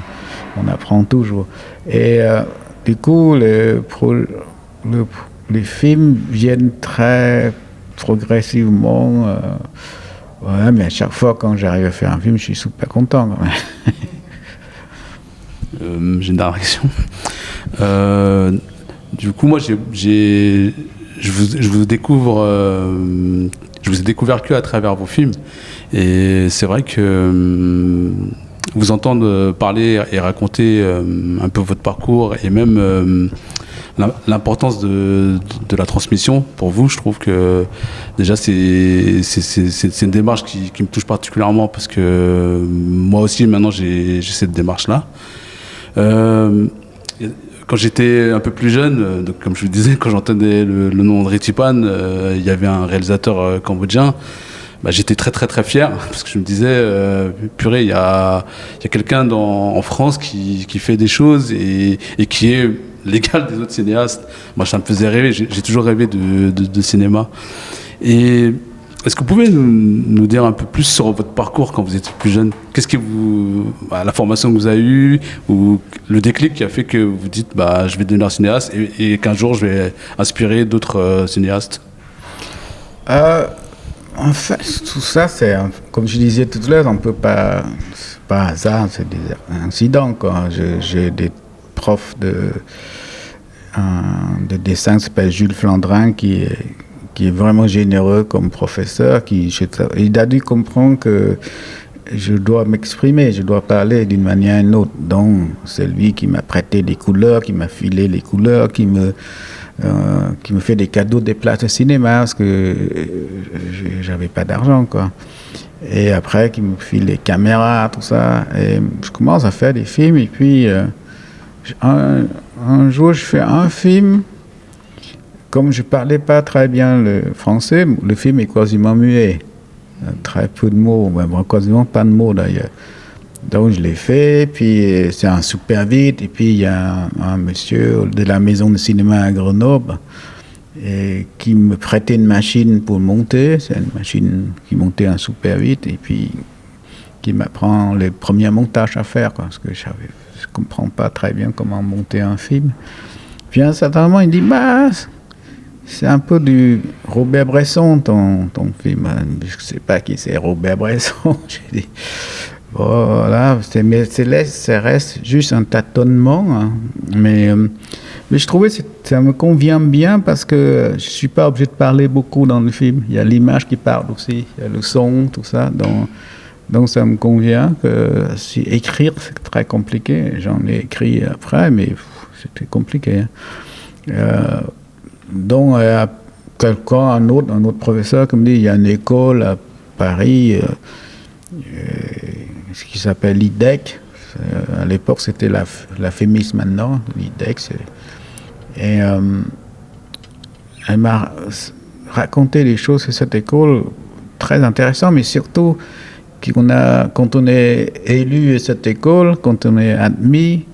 On apprend toujours. Et du coup, les films viennent très progressivement. Ouais, mais à chaque fois quand j'arrive à faire un film, je suis super content quand même. J'ai une réaction. Du coup, moi, je vous découvre. Je vous ai découvert que à travers vos films. Et c'est vrai que vous entendre parler et raconter un peu votre parcours et même l'importance de la transmission pour vous, je trouve que déjà c'est une démarche qui me touche particulièrement parce que moi aussi maintenant j'ai cette démarche-là. Quand j'étais un peu plus jeune, donc comme je vous disais, quand j'entendais le nom de Ritipan, il y avait un réalisateur cambodgien. Bah, j'étais très très très fier parce que je me disais purée, il y a quelqu'un en France qui fait des choses et qui est l'égal des autres cinéastes. Moi, ça me faisait rêver. J'ai toujours rêvé de cinéma. Et est-ce que vous pouvez nous dire un peu plus sur votre parcours quand vous étiez plus jeune? Qu'est-ce que la formation que vous avez eue ou le déclic qui a fait que vous dites je vais devenir cinéaste et qu'un jour je vais inspirer d'autres cinéastes? En fait, tout ça, c'est, comme je disais tout à l'heure, on peut pas, c'est pas hasard, c'est des incidents, quoi. J'ai des profs de dessin qui s'appelle Jules Flandrin, qui est vraiment généreux comme professeur. Il a dû comprendre que je dois m'exprimer, je dois parler d'une manière ou d'une autre. Donc, c'est lui qui m'a prêté des couleurs, qui m'a filé les couleurs, qui me fait des cadeaux, des places de cinéma, parce que j'avais pas d'argent, quoi. Et après, qui me file les caméras, tout ça. Et je commence à faire des films, et puis un jour, je fais un film. Comme je parlais pas très bien le français, le film est quasiment muet. Très peu de mots, quasiment pas de mots d'ailleurs. Donc je l'ai fait, puis c'est un super vite, et puis il y a un monsieur de la maison de cinéma à Grenoble qui me prêtait une machine pour monter. C'est une machine qui montait un super vite, et puis qui m'apprend les premiers montages à faire, quoi, parce que je comprends pas très bien comment monter un film. Puis à un certain moment, il dit c'est un peu du Robert Bresson, ton film. Je sais pas qui c'est Robert Bresson. J'ai dit, voilà, mais ça reste juste un tâtonnement. Hein. Mais je trouvais que ça me convient bien parce que je suis pas obligé de parler beaucoup dans le film. Il y a l'image qui parle aussi, il y a le son, tout ça. Donc ça me convient que si écrire, c'est très compliqué. J'en ai écrit après, mais c'était compliqué. Donc, quelqu'un, un autre professeur, qui me dit, il y a une école à Paris, ce qui s'appelle l'IDEC. À l'époque, c'était la FEMIS maintenant, l'IDEC. Et elle m'a raconté des choses sur cette école très intéressantes, mais surtout, quand on est élu à cette école, quand on est admis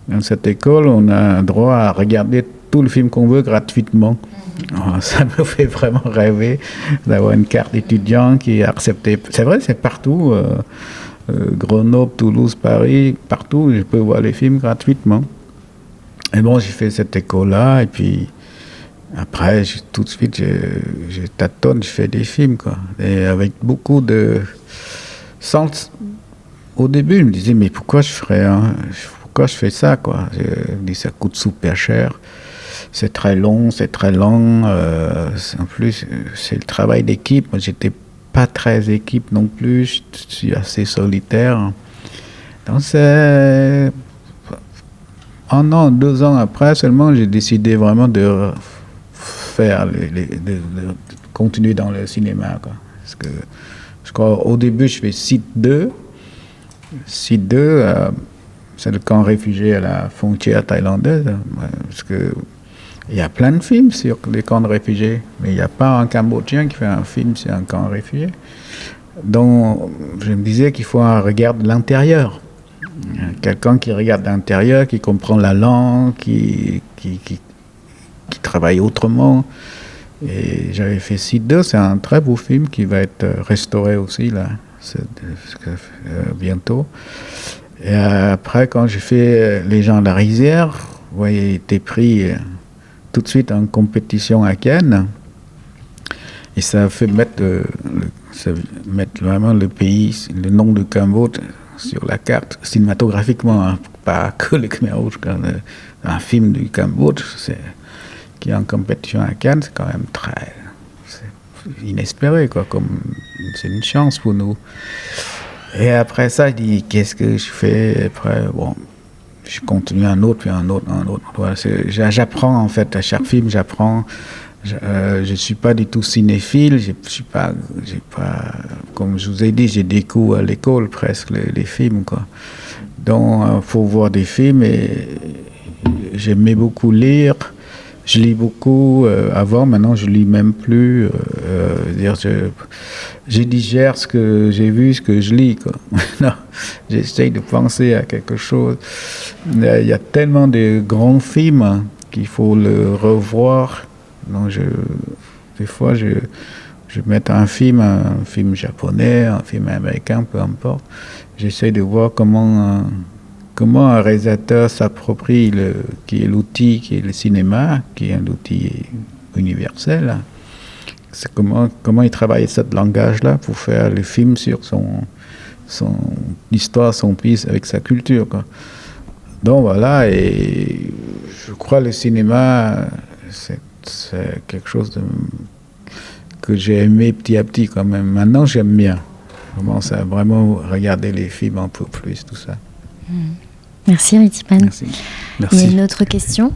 dans cette école, on a droit à regarder tout le film qu'on veut gratuitement. Ça me fait vraiment rêver d'avoir une carte étudiant qui est acceptée. C'est vrai, c'est partout. Grenoble, Toulouse, Paris, partout, je peux voir les films gratuitement. Et bon, j'ai fait cette école-là, et puis après, tout de suite, je tâtonne, je fais des films, quoi. Et avec beaucoup de... Au début, je me disais, mais pourquoi je fais ça, quoi? Je me dis, ça coûte super cher. C'est très long. En plus, c'est le travail d'équipe. Moi, j'étais pas très équipe non plus. Je suis assez solitaire. Donc, c'est... 1 an, 2 ans après seulement, j'ai décidé vraiment de faire, de continuer dans le cinéma, quoi. Parce que, je crois, au début, je fais Site 2. Site 2, c'est le camp réfugié à la frontière thaïlandaise. Parce que il y a plein de films sur les camps de réfugiés, mais il n'y a pas un Cambodgien qui fait un film sur un camp de réfugiés. Donc, je me disais qu'il faut un regard de l'intérieur. Quelqu'un qui regarde l'intérieur, qui comprend la langue, qui travaille autrement. Et j'avais fait Site 2, c'est un très beau film qui va être restauré aussi, là, bientôt. Et après, quand j'ai fait Les gens de la rizière, vous voyez, il était pris tout de suite en compétition à Cannes. Et ça a fait mettre vraiment le pays, le nom du Cambodge sur la carte, cinématographiquement, hein, pas que le Khmer Rouge. Un film du Cambodge qui est en compétition à Cannes, c'est quand même très inespéré, quoi, c'est une chance pour nous. Et après ça, je dis, qu'est-ce que je fais? Après, bon, je continue un autre, puis un autre. Voilà, j'apprends, en fait, à chaque film, j'apprends. Je suis pas du tout cinéphile, j'ai pas, comme je vous ai dit, j'ai des cours à l'école presque, les films, quoi. Donc, faut voir des films, et j'aimais beaucoup lire. Je lis beaucoup avant, maintenant je lis même plus. Je digère ce que j'ai vu, ce que je lis, quoi. Non, j'essaye de penser à quelque chose. Il y a tellement de grands films qu'il faut le revoir. Donc des fois, je mets un film japonais, un film américain, peu importe. J'essaye de voir comment un réalisateur s'approprie qui est l'outil, qui est le cinéma, qui est un outil universel. C'est comment il travaille ce langage-là pour faire le film sur son histoire, son pays, avec sa culture, quoi. Donc voilà, et je crois que le cinéma, c'est quelque chose que j'ai aimé petit à petit quand même. Maintenant, j'aime bien. Je commence à vraiment regarder les films un peu plus, tout ça. Merci Ritipane. Merci. Il y a une autre question?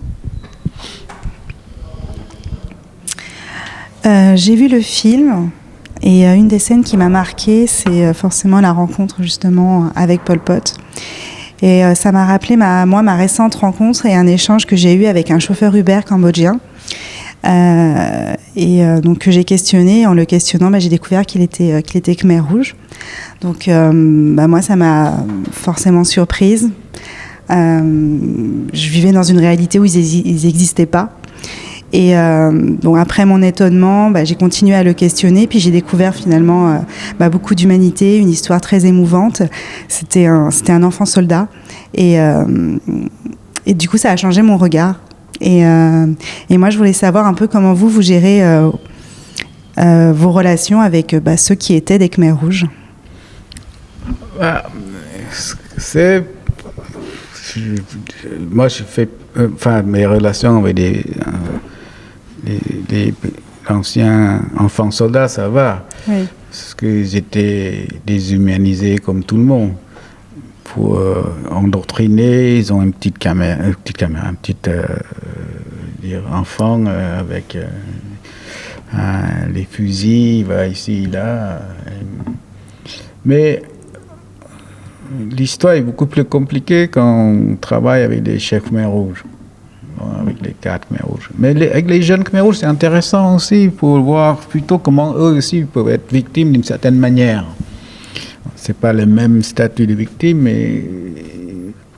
J'ai vu le film et une des scènes qui m'a marquée, c'est forcément la rencontre justement avec Pol Pot. Et ça m'a rappelé ma récente rencontre et un échange que j'ai eu avec un chauffeur Uber cambodgien. Donc que j'ai questionné. En le questionnant, j'ai découvert qu'il était Khmer Rouge. Donc moi, ça m'a forcément surprise. Je vivais dans une réalité où ils n'existaient pas. Et donc après mon étonnement, j'ai continué à le questionner, puis j'ai découvert finalement beaucoup d'humanité, une histoire très émouvante. C'était un enfant soldat, et du coup ça a changé mon regard. Et moi je voulais savoir un peu comment vous gérez vos relations avec ceux qui étaient des Khmer Rouges. Moi je fais, mes relations avec l'ancien enfant soldat, ça va. Oui. Parce qu'ils étaient déshumanisés comme tout le monde. Pour endoctriner, ils ont une petite caméra, un petit enfant avec les fusils, il va ici, là. Mais l'histoire est beaucoup plus compliquée quand on travaille avec des chefs Khmer rouges, avec les 4 Khmer rouges. Mais avec les jeunes Khmer rouges, c'est intéressant aussi pour voir plutôt comment eux aussi peuvent être victimes d'une certaine manière. C'est pas le même statut de victime, mais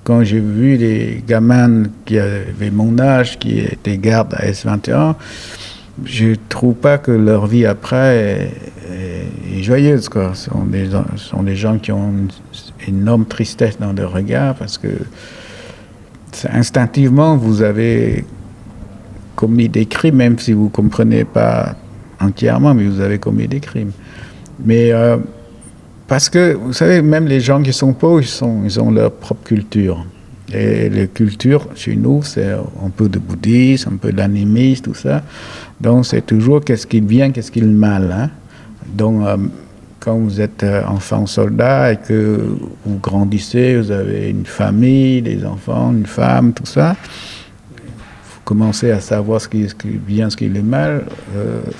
quand j'ai vu les gamins qui avaient mon âge, qui étaient gardes à S21, je trouve pas que leur vie après est joyeuse, quoi. Ce sont des gens qui ont une énorme tristesse dans leur regard parce que instinctivement vous avez commis des crimes, même si vous comprenez pas entièrement, mais vous avez commis des crimes. Mais parce que, vous savez, même les gens qui sont pauvres, ils ont leur propre culture. Et la culture, chez nous, c'est un peu de bouddhisme, un peu d'animisme, tout ça. Donc, c'est toujours qu'est-ce qui est bien, qu'est-ce qui est mal. Hein? Donc, quand vous êtes enfant soldat et que vous grandissez, vous avez une famille, des enfants, une femme, tout ça, vous commencez à savoir ce qui est bien, ce qui est mal.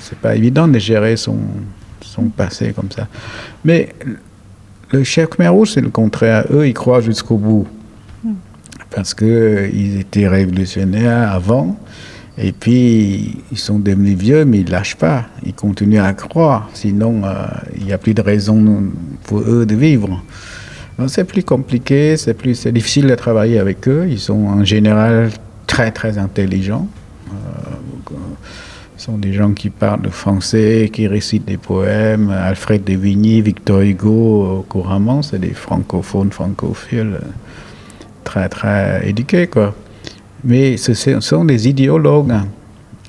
C'est pas évident de gérer son passé comme ça. Mais le chef Khmer Rouge, c'est le contraire. Eux, ils croient jusqu'au bout. Parce qu'ils étaient révolutionnaires avant, et puis ils sont devenus vieux, mais ils ne lâchent pas. Ils continuent à croire. Sinon, il n'y a plus de raison pour eux de vivre. Donc, c'est plus compliqué, c'est difficile de travailler avec eux. Ils sont en général très, très intelligents. Ce sont des gens qui parlent français, qui récitent des poèmes. Alfred de Vigny, Victor Hugo, couramment, c'est des francophones, francophiles, très, très éduqués, quoi. Mais ce sont des idéologues.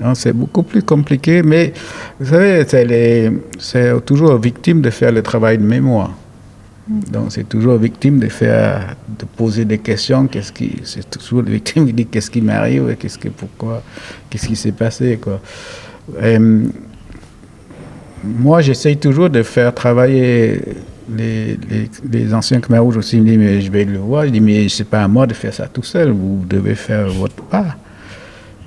Hein. C'est beaucoup plus compliqué, mais vous savez, c'est toujours victime de faire le travail de mémoire. Donc, c'est toujours victime de poser des questions. C'est toujours victime qui dit qu'est-ce qui m'arrive, pourquoi, qu'est-ce qui s'est passé, quoi. Et, moi, j'essaye toujours de faire travailler les anciens Khmer Rouges aussi. Ils me disent, mais je vais le voir. Je dis, mais c'est pas à moi de faire ça tout seul. Vous devez faire votre part.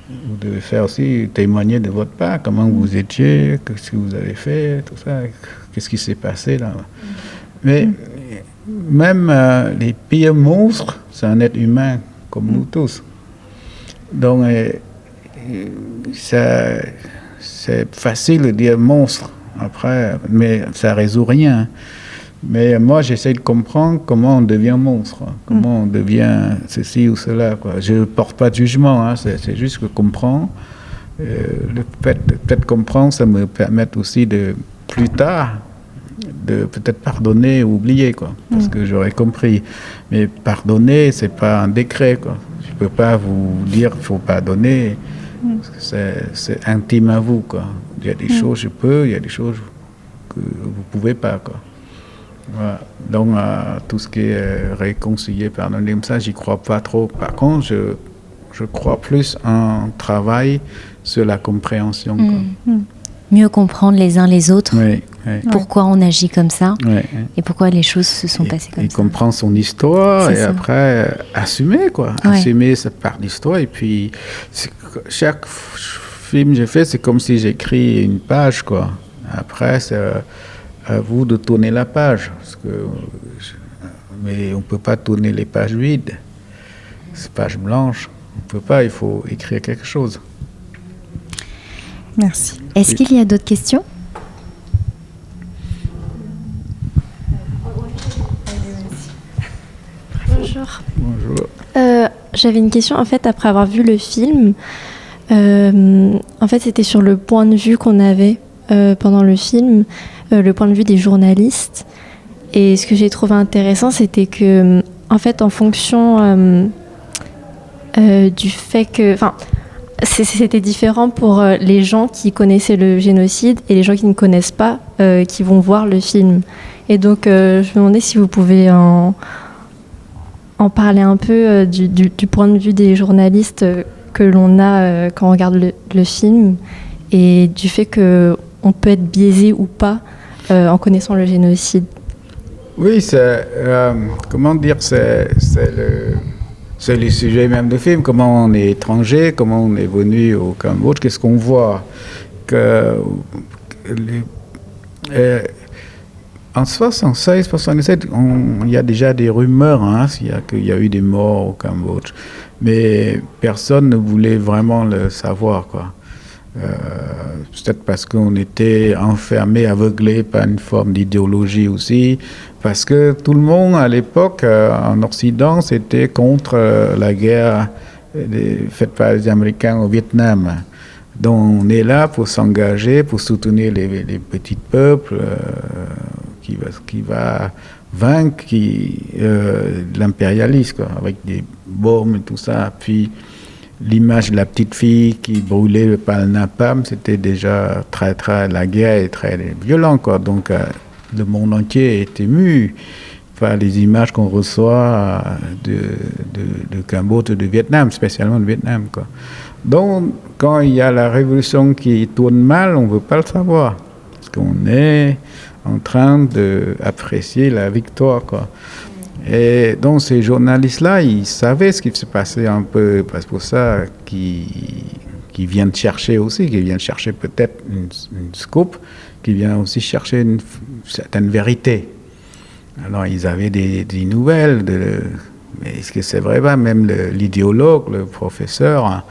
Vous devez faire aussi témoigner de votre part. Comment vous étiez, qu'est-ce que vous avez fait, tout ça. Qu'est-ce qui s'est passé là. Mais même les pires monstres, c'est un être humain comme nous tous. Donc, c'est facile de dire monstre après, mais ça ne résout rien. Mais moi, j'essaie de comprendre comment on devient monstre, comment on devient ceci ou cela, quoi. Je ne porte pas de jugement, hein, c'est juste que comprendre. Le fait de peut-être comprendre, ça me permet aussi de, plus tard, de peut-être pardonner ou oublier, quoi, parce que j'aurais compris. Mais pardonner, c'est pas un décret, quoi. Je peux pas vous dire qu'il faut pardonner, parce que c'est intime à vous, quoi. Il y a des choses je peux, il y a des choses que vous pouvez pas, quoi. Voilà. Donc tout ce qui est réconcilier, pardonner, comme ça, j'y crois pas trop. Par contre, je crois plus en travail sur la compréhension, quoi. Mieux comprendre les uns les autres, oui. Pourquoi on agit comme ça, et pourquoi les choses se sont passées comme ça. Et comprendre son histoire, et après assumer, quoi. Assumer cette part d'histoire, et puis chaque film que j'ai fait, c'est comme si j'écris une page, quoi. Après, c'est à vous de tourner la page, mais on ne peut pas tourner les pages vides, ces pages blanches, on ne peut pas, il faut écrire quelque chose. Merci. Est-ce qu'il y a d'autres questions ? Bonjour. Bonjour. J'avais une question, en fait, après avoir vu le film. En fait, c'était sur le point de vue qu'on avait pendant le film, le point de vue des journalistes. Et ce que j'ai trouvé intéressant, c'était que, en fait, en fonction du fait que... Enfin, c'était différent pour les gens qui connaissaient le génocide et les gens qui ne connaissent pas, qui vont voir le film. Et donc, je me demandais si vous pouvez en parler un peu du point de vue des journalistes que l'on a quand on regarde le film, et du fait qu'on peut être biaisé ou pas en connaissant le génocide. Oui, comment dire, c'est le sujet même du film, comment on est étranger, comment on est venu au Cambodge, qu'est-ce qu'on voit en 76, 77, il y a déjà des rumeurs qu'il y a eu des morts au Cambodge, mais personne ne voulait vraiment le savoir, quoi. Peut-être parce qu'on était enfermé, aveuglé par une forme d'idéologie aussi, parce que tout le monde à l'époque en Occident c'était contre la guerre faite par les Américains au Vietnam. Donc on est là pour s'engager, pour soutenir les petits peuples qui va vaincre l'impérialisme, quoi, avec des bombes et tout ça. Puis l'image de la petite fille qui brûlait par le napalm, c'était déjà la guerre est très violente, quoi. Donc le monde entier est ému par les images qu'on reçoit de Cambodge, de Vietnam, spécialement de Vietnam, quoi. Donc quand il y a la révolution qui tourne mal, on ne veut pas le savoir, parce qu'on est en train d'apprécier la victoire, quoi. Et donc ces journalistes-là, ils savaient ce qui se passait un peu, parce que pour ça qu'ils viennent chercher aussi, qu'ils viennent chercher peut-être une scoop, qu'ils viennent aussi chercher une certaine vérité. Alors ils avaient des nouvelles, mais est-ce que c'est vrai? Même l'idéologue, le professeur,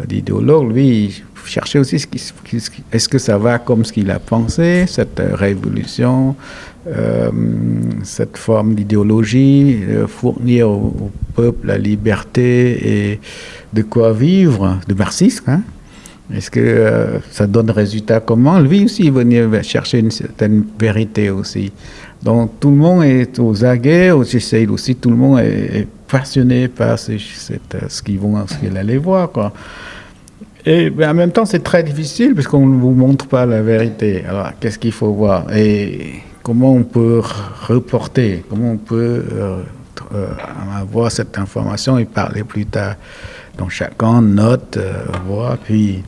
l'idéologue, lui, il cherchait aussi est-ce que ça va comme ce qu'il a pensé, cette révolution, cette forme d'idéologie, fournir au peuple la liberté et de quoi vivre, de marxisme, hein? Est-ce que ça donne résultat comment? Lui aussi, il venait chercher une certaine vérité aussi. Donc tout le monde est aux aguets, j'essaye aussi, tout le monde est passionné par ce qu'il allait voir, quoi. Et en même temps, c'est très difficile parce qu'on ne vous montre pas la vérité. Alors, qu'est-ce qu'il faut voir? Et comment on peut reporter? Comment on peut avoir cette information et parler plus tard? Donc, chacun note, voit. Puis,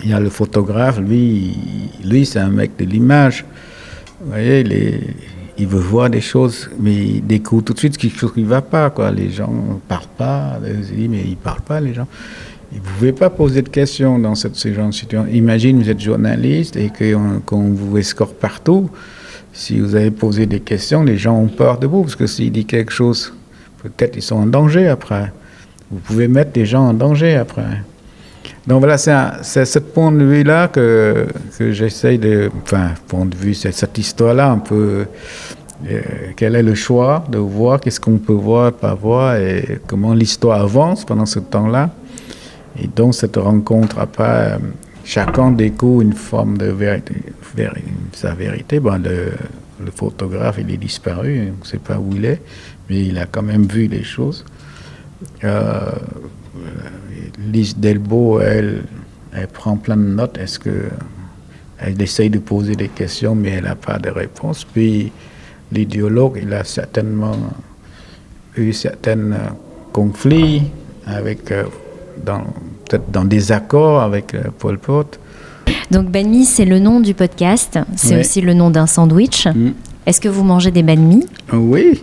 il y a le photographe. Lui c'est un mec de l'image. Vous voyez, il veut voir des choses, mais il découvre tout de suite quelque chose qui ne va pas, quoi. Les gens ne parlent pas. Il dit, mais ils ne parlent pas, les gens. Vous ne pouvez pas poser de questions dans ce genre de situation. Imagine, vous êtes journaliste et qu'on vous escorte partout. Si vous avez posé des questions, les gens ont peur de vous, parce que s'il dit quelque chose, peut-être ils sont en danger après. Vous pouvez mettre des gens en danger après. Donc voilà, c'est ce point de vue-là que j'essaye de... Enfin, point de vue, c'est cette histoire-là un peu... quel est le choix de voir, qu'est-ce qu'on peut voir, pas voir, et comment l'histoire avance pendant ce temps-là. Et donc, cette rencontre, après, chacun découvre une forme de vérité, sa vérité. Bon, le photographe, il est disparu, on ne sait pas où il est, mais il a quand même vu les choses. Lise Delbo, elle prend plein de notes. Elle essaye de poser des questions, mais elle n'a pas de réponse. Puis, l'idéologue, il a certainement eu certains conflits avec... peut-être dans des accords avec Pol Pot. Donc banh mi, c'est le nom du podcast, c'est aussi le nom d'un sandwich. Est-ce que vous mangez des banh mi? Oui.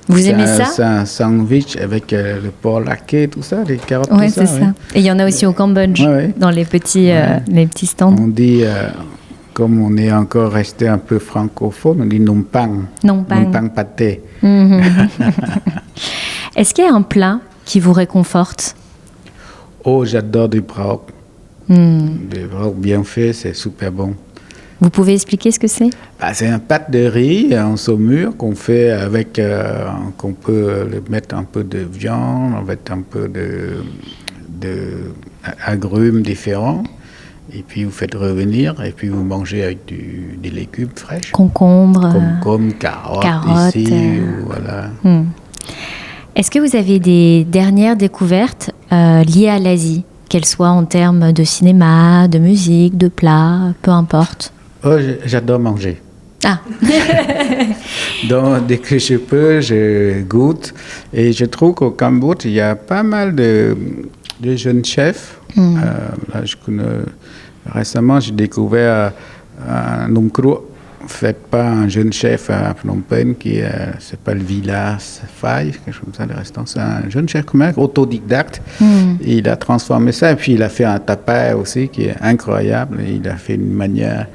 Vous aimez ça? C'est un sandwich avec le porc laqué, tout ça, les carottes, tout ça. C'est ça. Et il y en a aussi au Cambodge, dans les petits stands. On dit, comme on est encore resté un peu francophone, on dit nompang. Nompang pâté. Est-ce qu'il y a un plat qui vous réconforte? Oh, j'adore du brauk. Du brauk bien fait, c'est super bon. Vous pouvez expliquer ce que c'est? C'est un pâte de riz en saumure qu'on fait avec, qu'on peut mettre un peu de viande, avec un peu de agrumes différents. Et puis vous faites revenir, et puis vous mangez avec des légumes fraîches. Concombre, carottes ici, voilà. Est-ce que vous avez des dernières découvertes liées à l'Asie, qu'elles soient en termes de cinéma, de musique, de plats, peu importe? J'adore manger. Ah. Donc, dès que je peux, je goûte. Et je trouve qu'au Cambodge, il y a pas mal de jeunes chefs. Là, je connais Récemment, j'ai découvert un nomkro fait par un jeune chef à Phnom Penh qui s'appelle Vilas Faye, quelque chose comme ça, le restant. C'est un jeune chef khmer, autodidacte. Et il a transformé ça et puis il a fait un tapet aussi qui est incroyable. Et il a fait une manière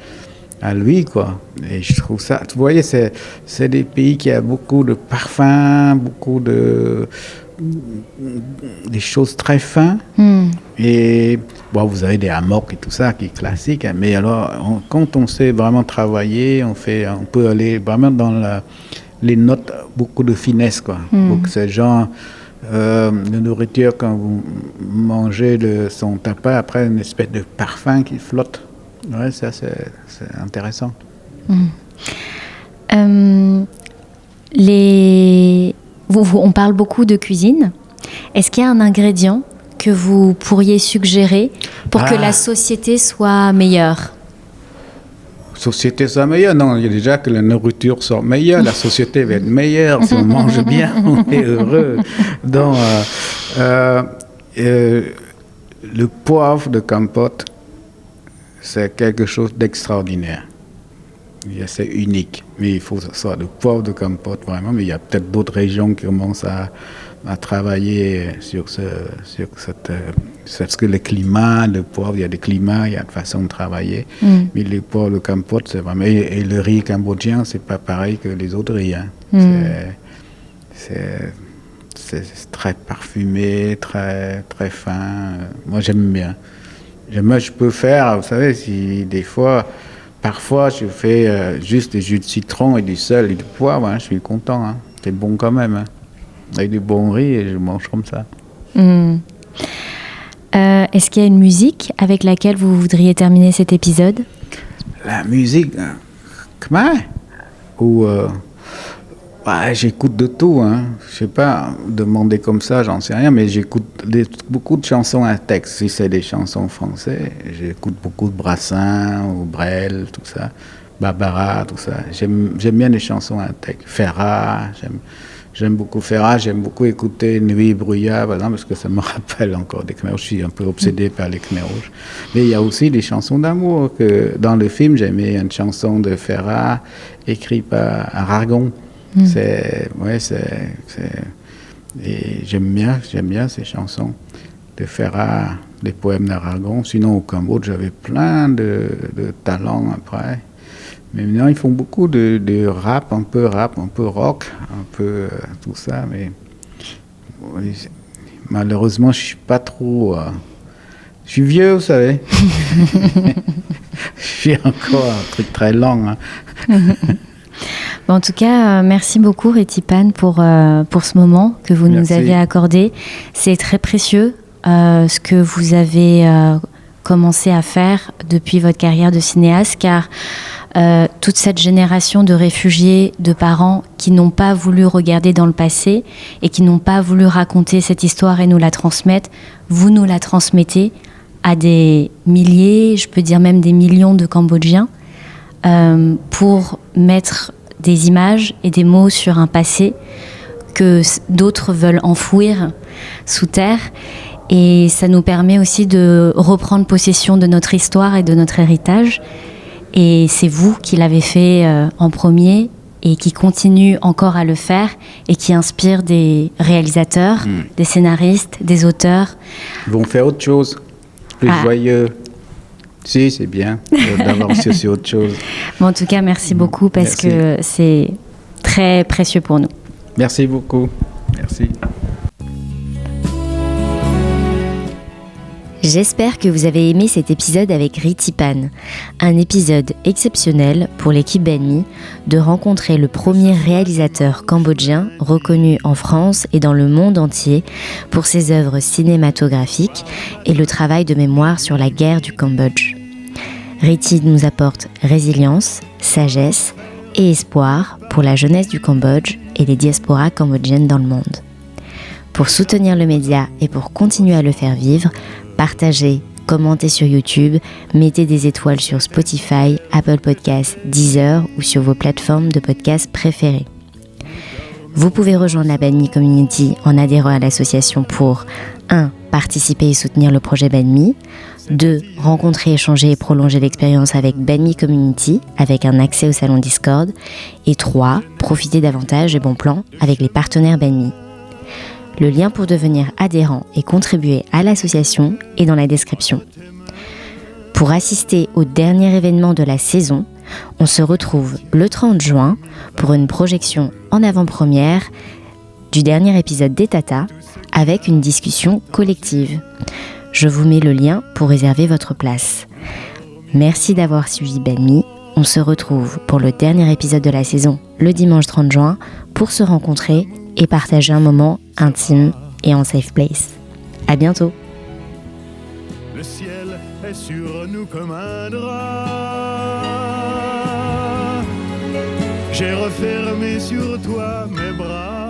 à lui, quoi. Et je trouve ça... Vous voyez, c'est des pays qui ont beaucoup de parfums, beaucoup de... des choses très fines. Et bon, vous avez des hammocks et tout ça qui est classique, hein, mais alors quand on sait vraiment travailler, on peut aller vraiment dans les notes, beaucoup de finesse, quoi. Donc c'est genre de nourriture, quand vous mangez son tapas, après une espèce de parfum qui flotte. Ouais, ça c'est intéressant. On parle beaucoup de cuisine. Est-ce qu'il y a un ingrédient que vous pourriez suggérer pour que la société soit meilleure? Société soit meilleure? Non, il y a déjà que la nourriture soit meilleure, la société va être meilleure si on mange bien, on est heureux. Donc, le poivre de Kampot, c'est quelque chose d'extraordinaire. C'est unique, mais il faut que ce soit le poivre de Kampot, vraiment, mais il y a peut-être d'autres régions qui commencent à travailler sur parce que le climat, le poivre, il y a des climats, il y a des façons de travailler. Mais le poivre de Kampot, c'est vraiment... Et le riz cambodgien, c'est pas pareil que les autres riz. Hein. C'est très parfumé, très, très fin. Moi, j'aime bien. Je peux faire, vous savez, si des fois... Parfois, je fais juste des jus de citron et du sel et du poivre. Hein, je suis content. Hein. C'est bon quand même. Hein. Avec du bon riz et je mange comme ça. Est-ce qu'il y a une musique avec laquelle vous voudriez terminer cet épisode? La musique khmer ou j'écoute de tout. Hein. Je sais pas, demander comme ça, j'en sais rien, mais j'écoute beaucoup de chansons à texte. Si c'est des chansons françaises, j'écoute beaucoup de Brassens ou Brel, tout ça, Barbara, tout ça. J'aime bien les chansons à texte. Ferrat, j'aime beaucoup Ferrat, j'aime beaucoup écouter Nuit et brouillard, par exemple, parce que ça me rappelle encore des Khmer Rouges. Je suis un peu obsédé par les Khmer Rouges. Mais il y a aussi des chansons d'amour. Dans le film, j'aimais une chanson de Ferrat écrite par Aragon. Et j'aime bien ces chansons de Ferrat, des poèmes d'Aragon. Sinon, au Cambodge, j'avais plein de talents après. Mais maintenant, ils font beaucoup de rap, un peu rock, un peu tout ça. Mais malheureusement, je suis pas trop... je suis vieux, vous savez. Je suis encore un truc très long. Hein. En tout cas, merci beaucoup Retipan pour ce moment que vous nous avez accordé. C'est très précieux ce que vous avez commencé à faire depuis votre carrière de cinéaste, car toute cette génération de réfugiés, de parents qui n'ont pas voulu regarder dans le passé et qui n'ont pas voulu raconter cette histoire et nous la transmettre, vous nous la transmettez à des milliers, je peux dire même des millions de Cambodgiens, pour mettre des images et des mots sur un passé que d'autres veulent enfouir sous terre. Et ça nous permet aussi de reprendre possession de notre histoire et de notre héritage. Et c'est vous qui l'avez fait en premier et qui continue encore à le faire et qui inspire des réalisateurs, des scénaristes, des auteurs. Ils vont faire autre chose, plus joyeux. Si, c'est bien d'avancer sur autre chose. Bon, en tout cas, merci beaucoup parce que c'est très précieux pour nous. Merci beaucoup. Merci. J'espère que vous avez aimé cet épisode avec Retipan. Un épisode exceptionnel pour l'équipe BenMe de rencontrer le premier réalisateur cambodgien reconnu en France et dans le monde entier pour ses œuvres cinématographiques et le travail de mémoire sur la guerre du Cambodge. Reti nous apporte résilience, sagesse et espoir pour la jeunesse du Cambodge et les diasporas cambodgiennes dans le monde. Pour soutenir le média et pour continuer à le faire vivre, partagez, commentez sur YouTube, mettez des étoiles sur Spotify, Apple Podcasts, Deezer ou sur vos plateformes de podcasts préférées. Vous pouvez rejoindre la BenMe Community en adhérant à l'association pour 1. Participer et soutenir le projet BenMe, 2. Rencontrer, échanger et prolonger l'expérience avec BenMe Community, avec un accès au salon Discord. Et 3. Profiter davantage des bons plans avec les partenaires BenMe. Le lien pour devenir adhérent et contribuer à l'association est dans la description. Pour assister au dernier événement de la saison, on se retrouve le 30 juin pour une projection en avant-première du dernier épisode des Tatas avec une discussion collective. Je vous mets le lien pour réserver votre place. Merci d'avoir suivi BenMe. On se retrouve pour le dernier épisode de la saison le dimanche 30 juin pour se rencontrer et partager un moment intime et en safe place. À bientôt. Le ciel est sur nous comme un drap. J'ai refermé sur toi mes bras.